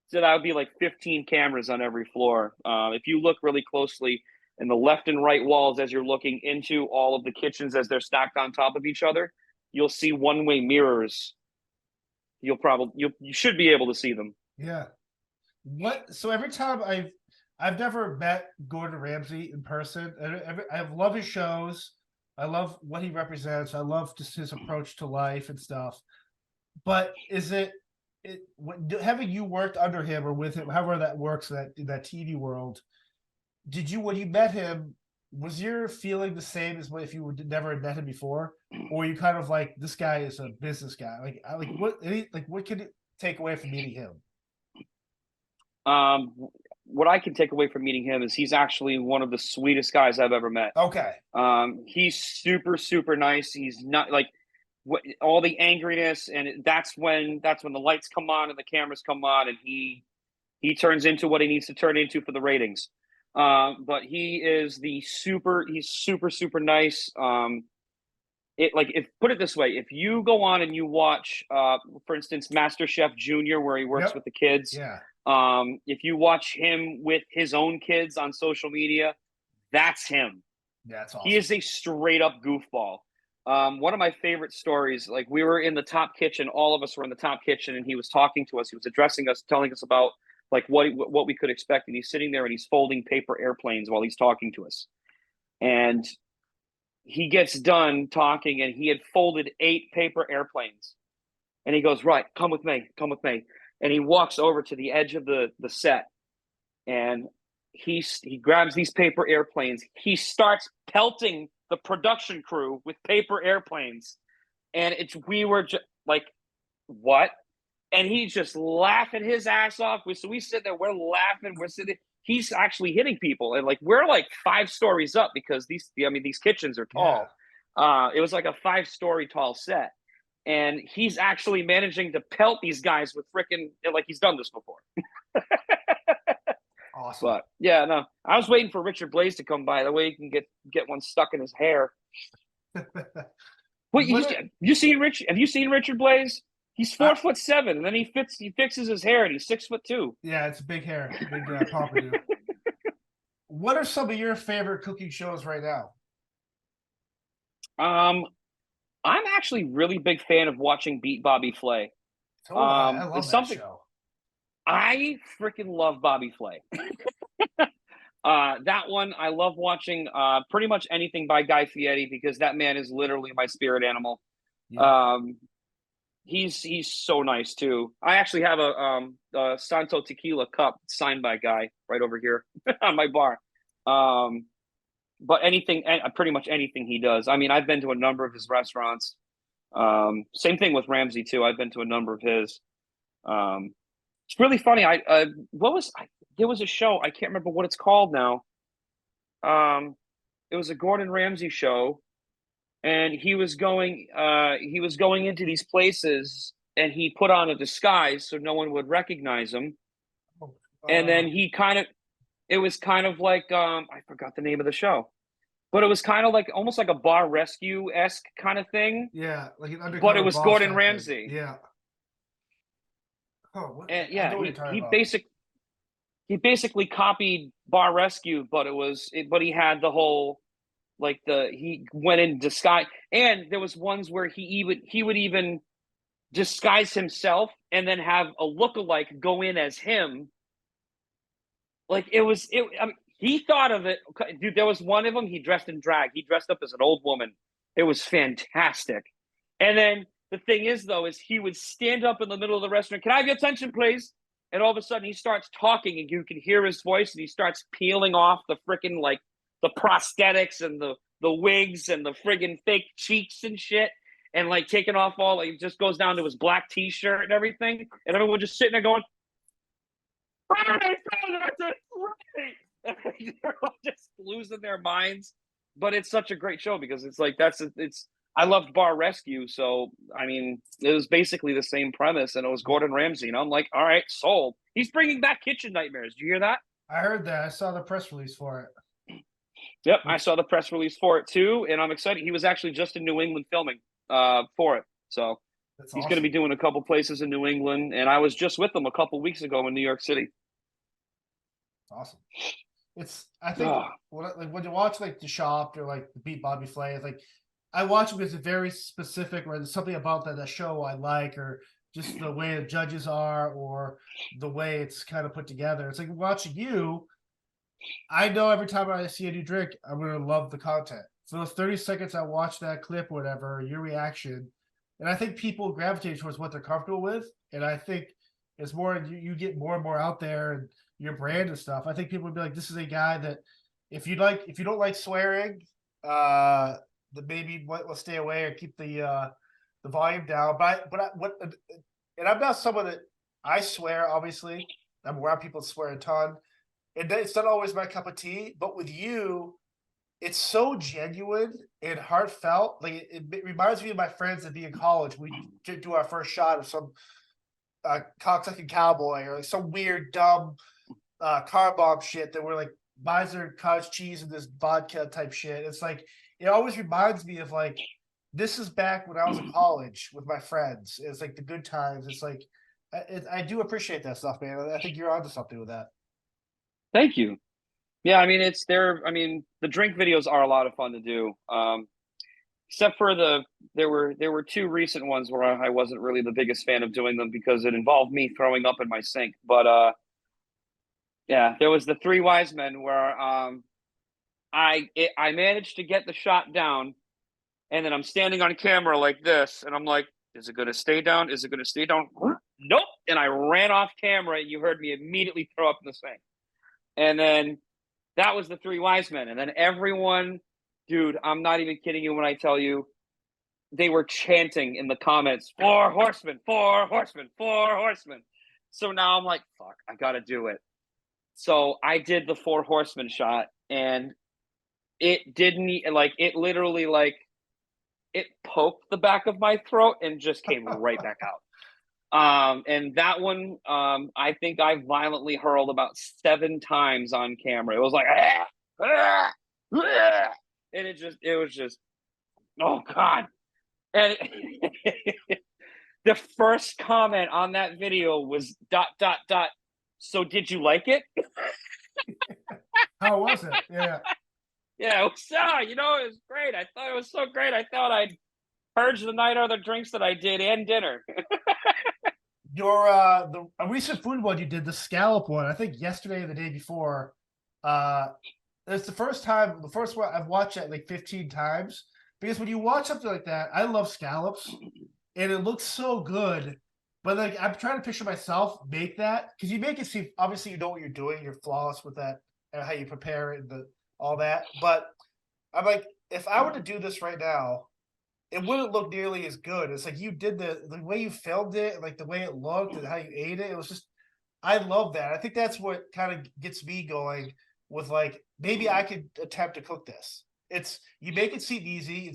So that would be like 15 cameras on every floor. If you look really closely in the left and right walls as you're looking into all of the kitchens as they're stacked on top of each other, you'll see one-way mirrors. You should be able to see them. Yeah. So every time I've never met Gordon Ramsay in person. I love his shows. I love what he represents. I love just his approach to life and stuff. But is having you worked under him or with him, however that works in that TV world, when you met him, was your feeling the same as if you never had met him before, or were you kind of like, this guy is a business guy? What can you take away from meeting him? What I can take away from meeting him is he's actually one of the sweetest guys I've ever met. Okay. He's super, super nice. He's not like all the angriness, and that's when the lights come on and the cameras come on, and he turns into what he needs to turn into for the ratings. But he's super, super nice. Put it this way, if you go on and you watch, for instance, Master Chef Junior, where he works with the kids, if you watch him with his own kids on social media, that's him. That's awesome. He is a straight up goofball. One of my favorite stories, like, we were in the top kitchen, all of us were in the top kitchen, and he was talking to us, he was addressing us, telling us about like what we could expect, and he's sitting there and he's folding paper airplanes while he's talking to us. And he gets done talking, and he had folded 8 paper airplanes. And he goes, right, come with me. And he walks over to the edge of the set, and he grabs these paper airplanes. He starts pelting the production crew with paper airplanes. And we were just like, what? And he's just laughing his ass off. So we sit there, we're laughing, we're sitting. He's actually hitting people, and like we're like 5 stories up because these kitchens are tall. It was like a 5-story tall set, and he's actually managing to pelt these guys with freaking like he's done this before. Awesome. But yeah, no, I was waiting for Richard Blaze to come by. The way he can get one stuck in his hair. Wait, have you seen Richard Blaze? He's 4'7", and then he fixes his hair, and he's 6'2". Yeah, it's big hair, big pompadour. What are some of your favorite cooking shows right now? I'm actually really big fan of watching Beat Bobby Flay. Oh, I love that show. I freaking love Bobby Flay. That one, I love watching pretty much anything by Guy Fieri because that man is literally my spirit animal. Yeah. He's so nice too. I actually have a Santo Tequila cup signed by Guy right over here on my bar. But pretty much anything he does. I mean, I've been to a number of his restaurants. Same thing with Ramsay too. I've been to a number of his. It's really funny. There was a show, I can't remember what it's called now. It was a Gordon Ramsay show, and he was going into these places, and he put on a disguise so no one would recognize him. And then it was kind of like I forgot the name of the show, but it was kind of like almost like a bar rescue-esque kind of thing. Yeah, like an undercover. But it was Gordon Ramsay. Yeah. Oh, and yeah, he basically copied Bar Rescue, but he had the whole he went in disguise, and there was ones where he would even disguise himself and then have a lookalike go in as him. Like I mean, he thought of it, dude. There was one of them. He dressed in drag. He dressed up as an old woman. It was fantastic. And then the thing is, though, is he would stand up in the middle of the restaurant. Can I have your attention, please? And all of a sudden, he starts talking, and you can hear his voice, and he starts peeling off the freaking the prosthetics and the wigs and the friggin' fake cheeks and shit, and taking off all. It just goes down to his black T-shirt and everything, and everyone just sitting there going, they're all just losing their minds. But it's such a great show because I loved Bar Rescue, so I mean it was basically the same premise, and it was Gordon Ramsay, and I'm like, all right, sold. He's bringing back Kitchen Nightmares. Did you hear that? I heard that. I saw the press release for it. Yep, I saw the press release for it too, and I'm excited. He was actually just in New England filming for it, so he's going to be doing a couple places in New England, and I was just with him a couple weeks ago in New York City. Awesome. I think when you watch The Shop or the Beat Bobby Flay, I watch it because it's very specific, or there's something about that show I like, or just the way the judges are, or the way it's kind of put together. It's like watching you. I know every time I see a new drink, I'm going to love the content. For those 30 seconds I watch that clip or whatever, your reaction, and I think people gravitate towards what they're comfortable with, and I think it's more, you get more and more out there and your brand and stuff. I think people would be like, this is a guy that if you don't like swearing, that maybe we'll stay away or keep the volume down. And I'm not someone that I swear, obviously. I'm around people that swear a ton. And it's not always my cup of tea, but with you, it's so genuine and heartfelt. It reminds me of my friends that be in college. We do our first shot of some cocksucking cowboy or some weird, dumb car bomb shit that we're buys their cottage cheese and this vodka type shit. It's it always reminds me of this is back when I was in college with my friends. It's the good times. It's I do appreciate that stuff, man. I think you're onto something with that. Thank you. Yeah, I mean the drink videos are a lot of fun to do. Except for there were two recent ones where I wasn't really the biggest fan of doing them because it involved me throwing up in my sink. But yeah, there was the Three Wise Men where I managed to get the shot down, and then I'm standing on camera like this, and I'm like, is it going to stay down? Is it going to stay down? Nope. And I ran off camera, and you heard me immediately throw up in the sink. And then that was the Three Wise Men. And then everyone, dude, I'm not even kidding you when I tell you, they were chanting in the comments, 4 horsemen, 4 horsemen, 4 horsemen. So now I'm like, fuck, I got to do it. So I did the 4 horsemen shot, and it didn't it literally it poked the back of my throat and just came right back out. And that one, I think I violently hurled about 7 times on camera. It was like, and it was just, oh God. And the first comment on that video was ... So did you like it? How was it? Yeah. Yeah, it was, it was great. I thought it was so great. I thought I'd purge the night other drinks that I did and dinner. Your the a recent food one you did, the scallop one, I think yesterday or the day before. It's the first one I've watched it like 15 times. Because when you watch something like that, I love scallops and it looks so good. But like I'm trying to picture myself make that because you make it seem obviously you know what you're doing, you're flawless with that and how you prepare it and all that. But I'm like, if I were to do this right now, it wouldn't look nearly as good. It's like you did the way you filmed it, like the way it looked and how you ate it. It was just I love that. I think that's what kind of gets me going with like maybe I could attempt to cook this. It's you make it seem easy.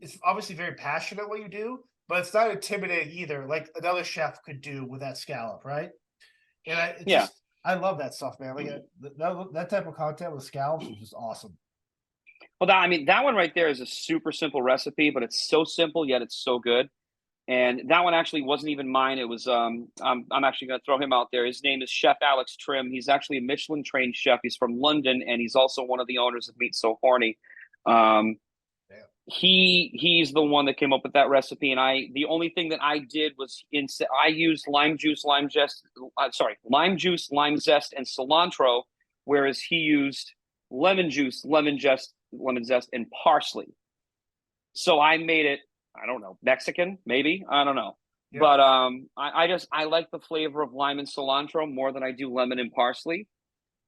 It's obviously very passionate what you do, but it's not intimidating either, like another chef could do with that scallop, right? And Yeah. I love that stuff, man. Like that type of content with scallops is just awesome. Well, that one right there is a super simple recipe, but it's so simple yet it's so good. And that one actually wasn't even mine. It was I'm actually going to throw him out there. His name is Chef Alex Trim. He's actually a Michelin trained chef. He's from London, and he's also one of the owners of Meat So Horny. He's the one that came up with that recipe, and the only thing that I did was I used lime juice, lime zest, and cilantro, whereas he used lemon juice, lemon zest, and parsley. So I made it, I don't know, Mexican, maybe, I don't know. Yeah. But I like the flavor of lime and cilantro more than I do lemon and parsley.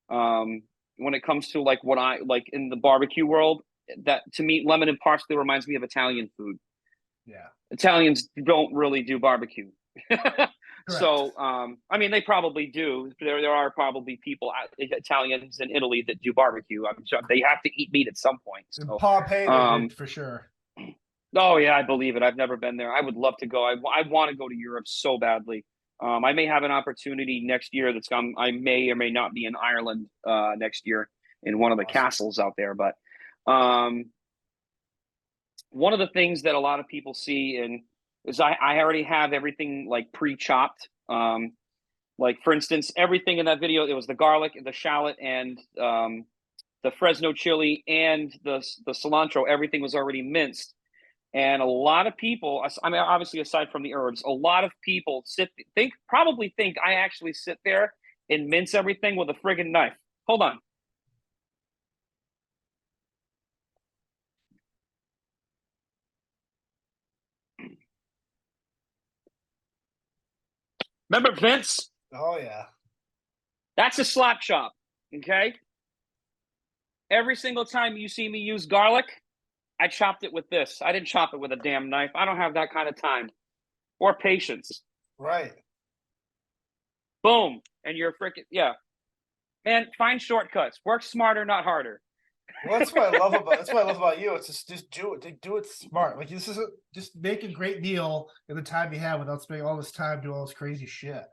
When it comes to like what I like in the barbecue world, that to me, lemon and parsley reminds me of Italian food. Yeah. Italians don't really do barbecue. So, I mean, they probably do. There are probably people, Italians in Italy, that do barbecue. I'm sure they have to eat meat at some point. So, Pompeii, for sure. Oh yeah, I believe it. I've never been there. I would love to go. I want to go to Europe so badly. I may have an opportunity next year. I may or may not be in Ireland next year in one of the castles out there. But one of the things that a lot of people see is I already have everything like pre-chopped. Like for instance, everything in that video, it was the garlic, the shallot, and the Fresno chili and the cilantro. Everything was already minced. And a lot of people, I mean, obviously aside from the herbs, a lot of people probably think I actually sit there and mince everything with a friggin' knife. Hold on. Remember Vince? Oh yeah. That's a slap chop. Okay. Every single time you see me use garlic, I chopped it with this. I didn't chop it with a damn knife. I don't have that kind of time or patience. Right. Boom. And you're freaking, yeah. Man, find shortcuts. Work smarter, not harder. Well, that's what I love about you. It's just do it smart. Like this isn't just make a great meal in the time you have without spending all this time doing all this crazy shit.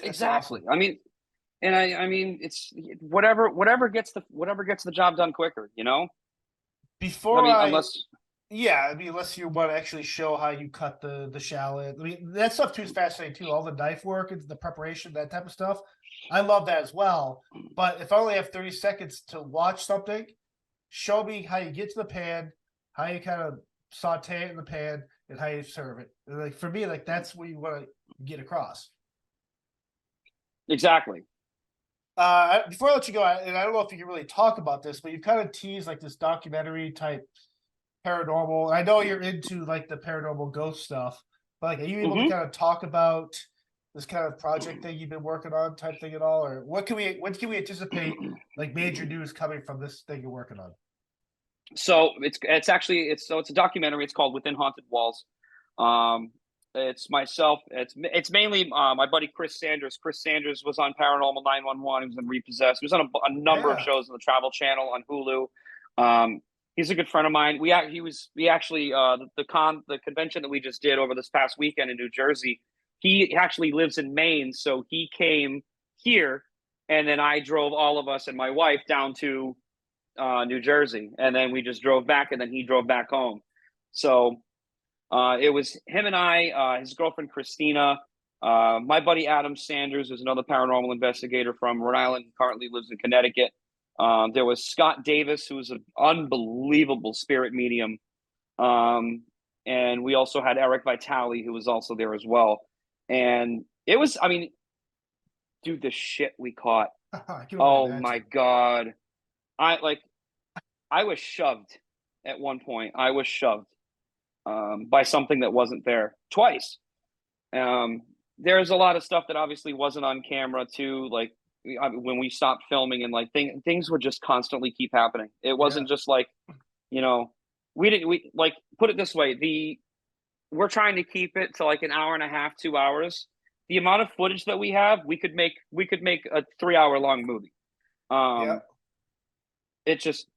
Exactly. Awesome. I mean, it's whatever gets the job done quicker, you know? Unless you want to actually show how you cut the shallot. I mean, that stuff too is fascinating too. All the knife work and the preparation, that type of stuff. I love that as well. But if I only have 30 seconds to watch something, show me how you get to the pan, how you kind of saute it in the pan, and how you serve it. And like for me, like that's what you want to get across. Exactly. Before I let you go, and I don't know if you can really talk about this, but you kind of teased like this documentary type paranormal. I know you're into like the paranormal ghost stuff, but like, are you able to kind of talk about this kind of project that you've been working on type thing at all? Or when can we anticipate like major news coming from this thing you're working on? So it's a documentary. It's called Within Haunted Walls. It's myself. It's mainly my buddy Chris Sanders. Chris Sanders was on Paranormal 911. He was in Repossessed. He was on a number of shows on the Travel Channel on Hulu. He's a good friend of mine. We actually the convention that we just did over this past weekend in New Jersey. He actually lives in Maine, so he came here, and then I drove all of us and my wife down to New Jersey, and then we just drove back, and then he drove back home. So it was him and I, his girlfriend Christina, my buddy Adam Sanders, who's another paranormal investigator from Rhode Island, who currently lives in Connecticut. There was Scott Davis, who was an unbelievable spirit medium. And we also had Eric Vitale, who was also there as well. And it was, I mean, dude, the shit we caught. I can only Oh imagine. my God. I was shoved at one point. I was shoved by something that wasn't there twice. There's a lot of stuff that obviously wasn't on camera too. Like when we stopped filming, and like things would just constantly keep happening. It wasn't just like, you know, we like, put it this way, we're trying to keep it to like an hour and a half, 2 hours. The amount of footage that we have, we could make a 3 hour long movie. Yeah, It just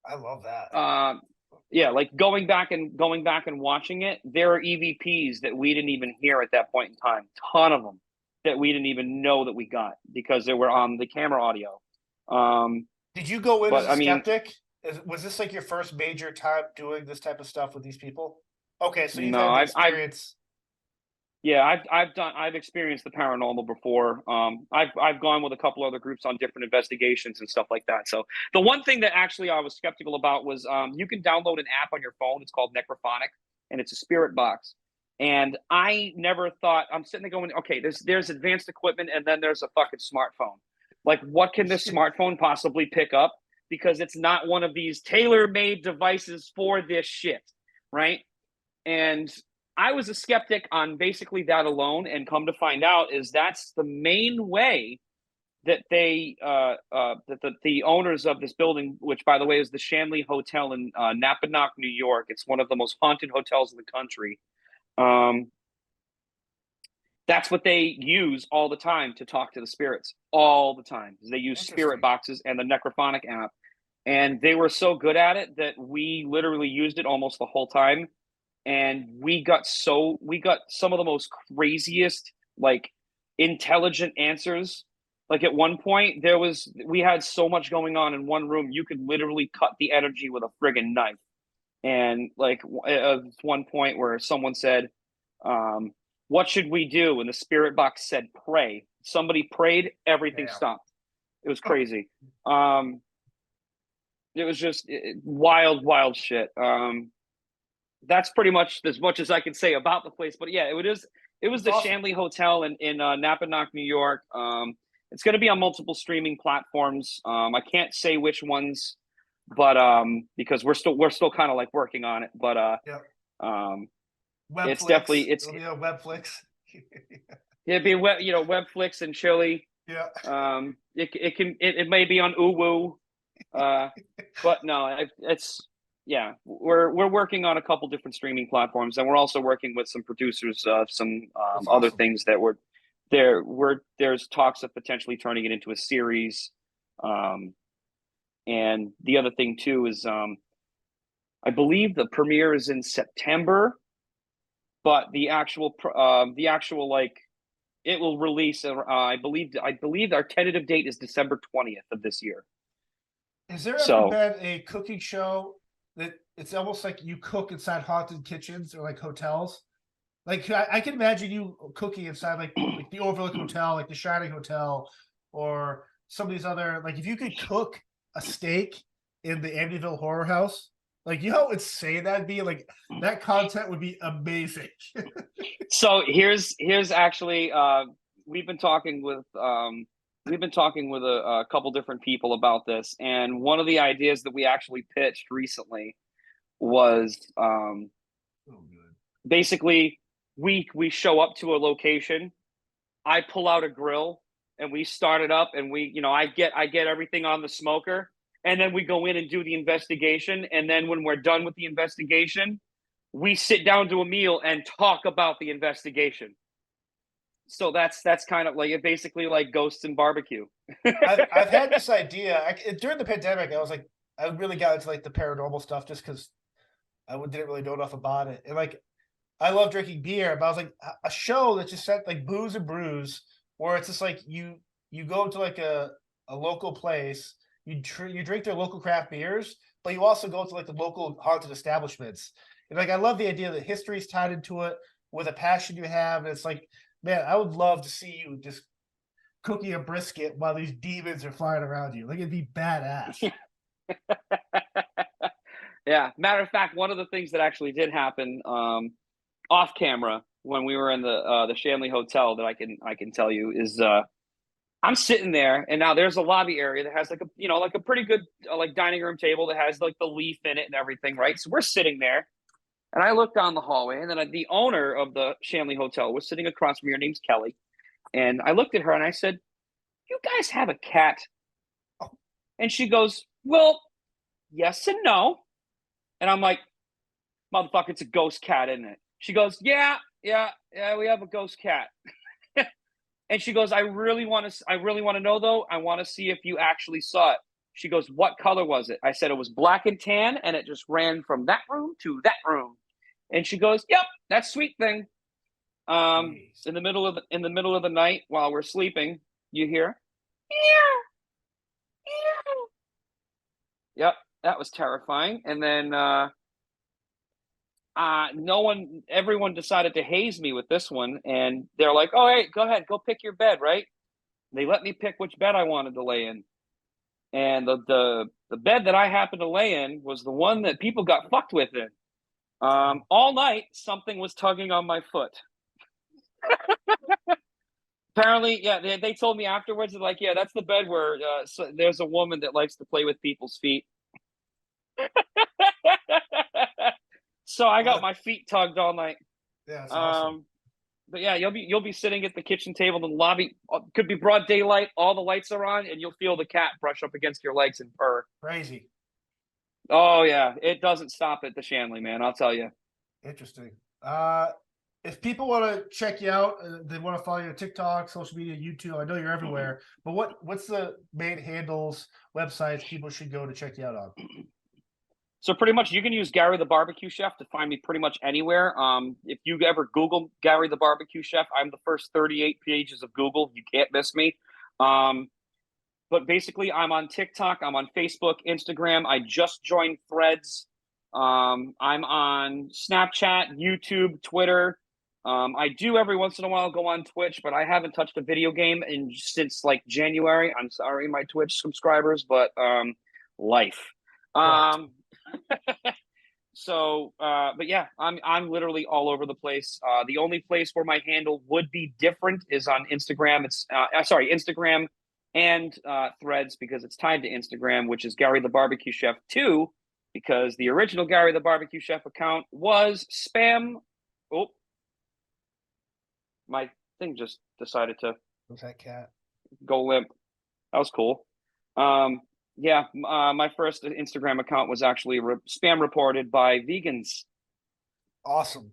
I love that. yeah, like going back and watching it, there are EVPs that we didn't even hear at that point in time. Ton of them that we didn't even know that we got because they were on the camera audio. Did you go in as But a I mean, skeptic? Was this like your first major time doing this type of stuff with these people? Okay, so you've no, had the I've experience. yeah, I've experienced the paranormal before. I've gone with a couple other groups on different investigations and stuff like that. So the one thing that actually I was skeptical about was you can download an app on your phone. It's called Necrophonic, and it's a spirit box. And I never thought, I'm sitting there going, okay, there's advanced equipment, and then there's a fucking smartphone. Like, what can this smartphone possibly pick up? Because it's not one of these tailor-made devices for this shit, right? And I was a skeptic on basically that alone, and come to find out is that's the main way that the owners of this building, which by the way is the Shanley Hotel in Napanoch, New York. It's one of the most haunted hotels in the country. Um, that's what they use all the time to talk to the spirits. All the time, they use spirit Interesting. boxes and the Necrophonic app, and they were so good at it that we literally used it almost the whole time, and we got some of the most craziest, like, intelligent answers. Like at one point we had so much going on in one room, you could literally cut the energy with a friggin' knife. And like at one point where someone said, what should we do? And the spirit box said, pray. Somebody prayed, everything Damn. stopped. It was crazy. It was just wild shit. That's pretty much as much as I can say about the place. But yeah, it was It's the awesome. Shanley Hotel in Napanoch, New York. It's going to be on multiple streaming platforms. I can't say which ones, but because we're still kind of like working on it. But Yeah. it's Webflix. definitely it's You know, Webflix. it'd be Webflix and Chili. Yeah. It may be on Uwu, but no, it's yeah. We're working on a couple different streaming platforms, and we're also working with some producers of some That's other awesome. things that there's talks of potentially turning it into a series. And the other thing too is I believe the premiere is in September, but the actual like it will release. I believe our tentative date is December 20th of this year. Has there ever So been a cooking show that it's almost like you cook inside haunted kitchens or like hotels? Like I can imagine you cooking inside like the Overlook Hotel, like the Shining Hotel, or some of these other like if you could cook a steak in the Amityville Horror House, like you know how insane that'd be. Like that content would be amazing. so here's actually we've been talking with a couple different people about this, and one of the ideas that we actually pitched recently was Oh, good. basically we show up to a location, I pull out a grill, and we start it up, and I get everything on the smoker, and then we go in and do the investigation, and then when we're done with the investigation, we sit down to a meal and talk about the investigation. So that's kind of like it, basically like ghosts and barbecue. I've had this idea during the pandemic. I was like, I really got into like the paranormal stuff just because didn't really know enough about it. And like I love drinking beer, but I was like a show that just said like booze and brews, where it's just like you go to like a local place, you drink their local craft beers, but you also go to like the local haunted establishments. And like I love the idea that history's tied into it with a passion you have. And it's like, man, I would love to see you just cooking a brisket while these demons are flying around you. Like it'd be badass. Yeah. Matter of fact, one of the things that actually did happen off camera when we were in the Shanley Hotel that I can tell you is I'm sitting there, and now there's a lobby area that has like a pretty good like dining room table that has like the leaf in it and everything, right? So we're sitting there, and I look down the hallway, and then the owner of the Shanley Hotel was sitting across from me. Her name's Kelly, and I looked at her and I said, "You guys have a cat?" And she goes, "Well, yes and no." And I'm like, "Motherfucker, it's a ghost cat, isn't it?" She goes, "Yeah, yeah, yeah, we have a ghost cat." And she goes, I really want to know though. I want to see if you actually saw it. She goes, "What color was it?" I said, "It was black and tan, and it just ran from that room to that room." And she goes, "Yep, that sweet thing." In the middle of the night while we're sleeping, you hear, meow, meow. Yep, that was terrifying. And then everyone decided to haze me with this one, and they're like, "Oh, hey, go ahead, go pick your bed," right? They let me pick which bed I wanted to lay in, and the bed that I happened to lay in was the one that people got fucked with in. All night, something was tugging on my foot. Apparently, yeah, they told me afterwards, like, yeah, that's the bed where there's a woman that likes to play with people's feet. So I got my feet tugged all night. Yeah, that's awesome. But yeah, you'll be sitting at the kitchen table in the lobby. Could be broad daylight. All the lights are on, and you'll feel the cat brush up against your legs and purr. Crazy. Oh yeah, it doesn't stop at the Shanley, man. I'll tell you. Interesting. If people want to check you out, they want to follow you on TikTok, social media, YouTube. I know you're everywhere, but what's the main handles, websites people should go to check you out on? So pretty much, you can use Gary the Barbecue Chef to find me pretty much anywhere. If you ever Google Gary the Barbecue Chef, I'm the first 38 pages of Google. You can't miss me. But basically, I'm on TikTok, I'm on Facebook, Instagram. I just joined Threads. I'm on Snapchat, YouTube, Twitter. I do every once in a while go on Twitch, but I haven't touched a video game since like January. I'm sorry, my Twitch subscribers, but life. But yeah, I'm literally all over the place. The only place where my handle would be different is on Instagram. It's Instagram and Threads, because it's tied to Instagram, which is Gary the Barbecue Chef 2, because the original Gary the Barbecue Chef account was spam. Oh, my thing just decided to that cat go limp. That was cool. Yeah, my first Instagram account was actually spam reported by vegans. Awesome.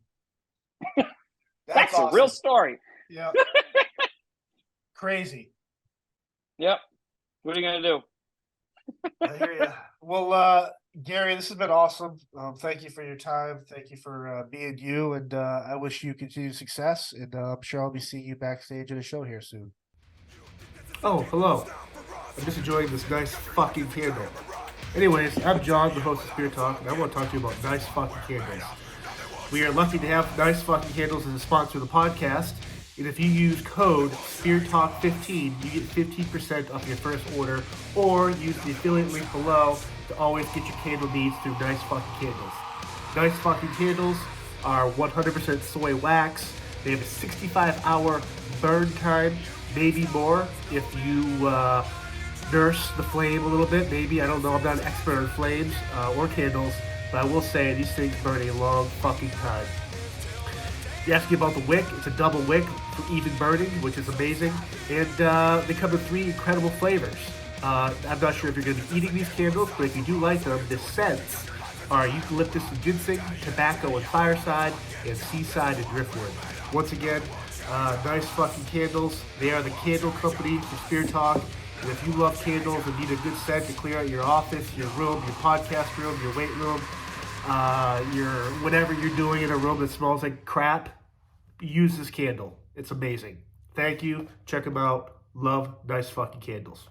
That's awesome. A real story. Yeah. Crazy. Yep. What are you gonna do? I hear you. Well, Gary, this has been awesome. Thank you for your time. Thank you for being you, and I wish you continued success. And I'm sure I'll be seeing you backstage at a show here soon. Oh, hello. I'm just enjoying this nice fucking candle. Anyways, I'm John, the host of Spirit Talk, and I want to talk to you about nice fucking candles. We are lucky to have Nice Fucking Candles as a sponsor of the podcast. And if you use code SPIRITTALK15, you get 15% off your first order, or use the affiliate link below to always get your candle needs through Nice Fucking Candles. Nice Fucking Candles are 100% soy wax. They have a 65-hour burn time, maybe more if you nurse the flame a little bit. Maybe, I don't know, I'm not an expert on flames or candles, but I will say these things burn a long fucking time. You ask me about the wick. It's a double wick for even burning, which is amazing. And they come in 3 incredible flavors. I'm not sure if you're going to be eating these candles, but if you do like them, the scents are eucalyptus and ginseng, tobacco and fireside, and seaside and driftwood. Once again, Nice Fucking Candles. They are the candle company for Spirit Talk, And if you love candles and need a good scent to clear out your office, your room, your podcast room, your weight room, your whatever you're doing in a room that smells like crap, use this candle. It's amazing. Thank you. Check them out. Love nice fucking candles.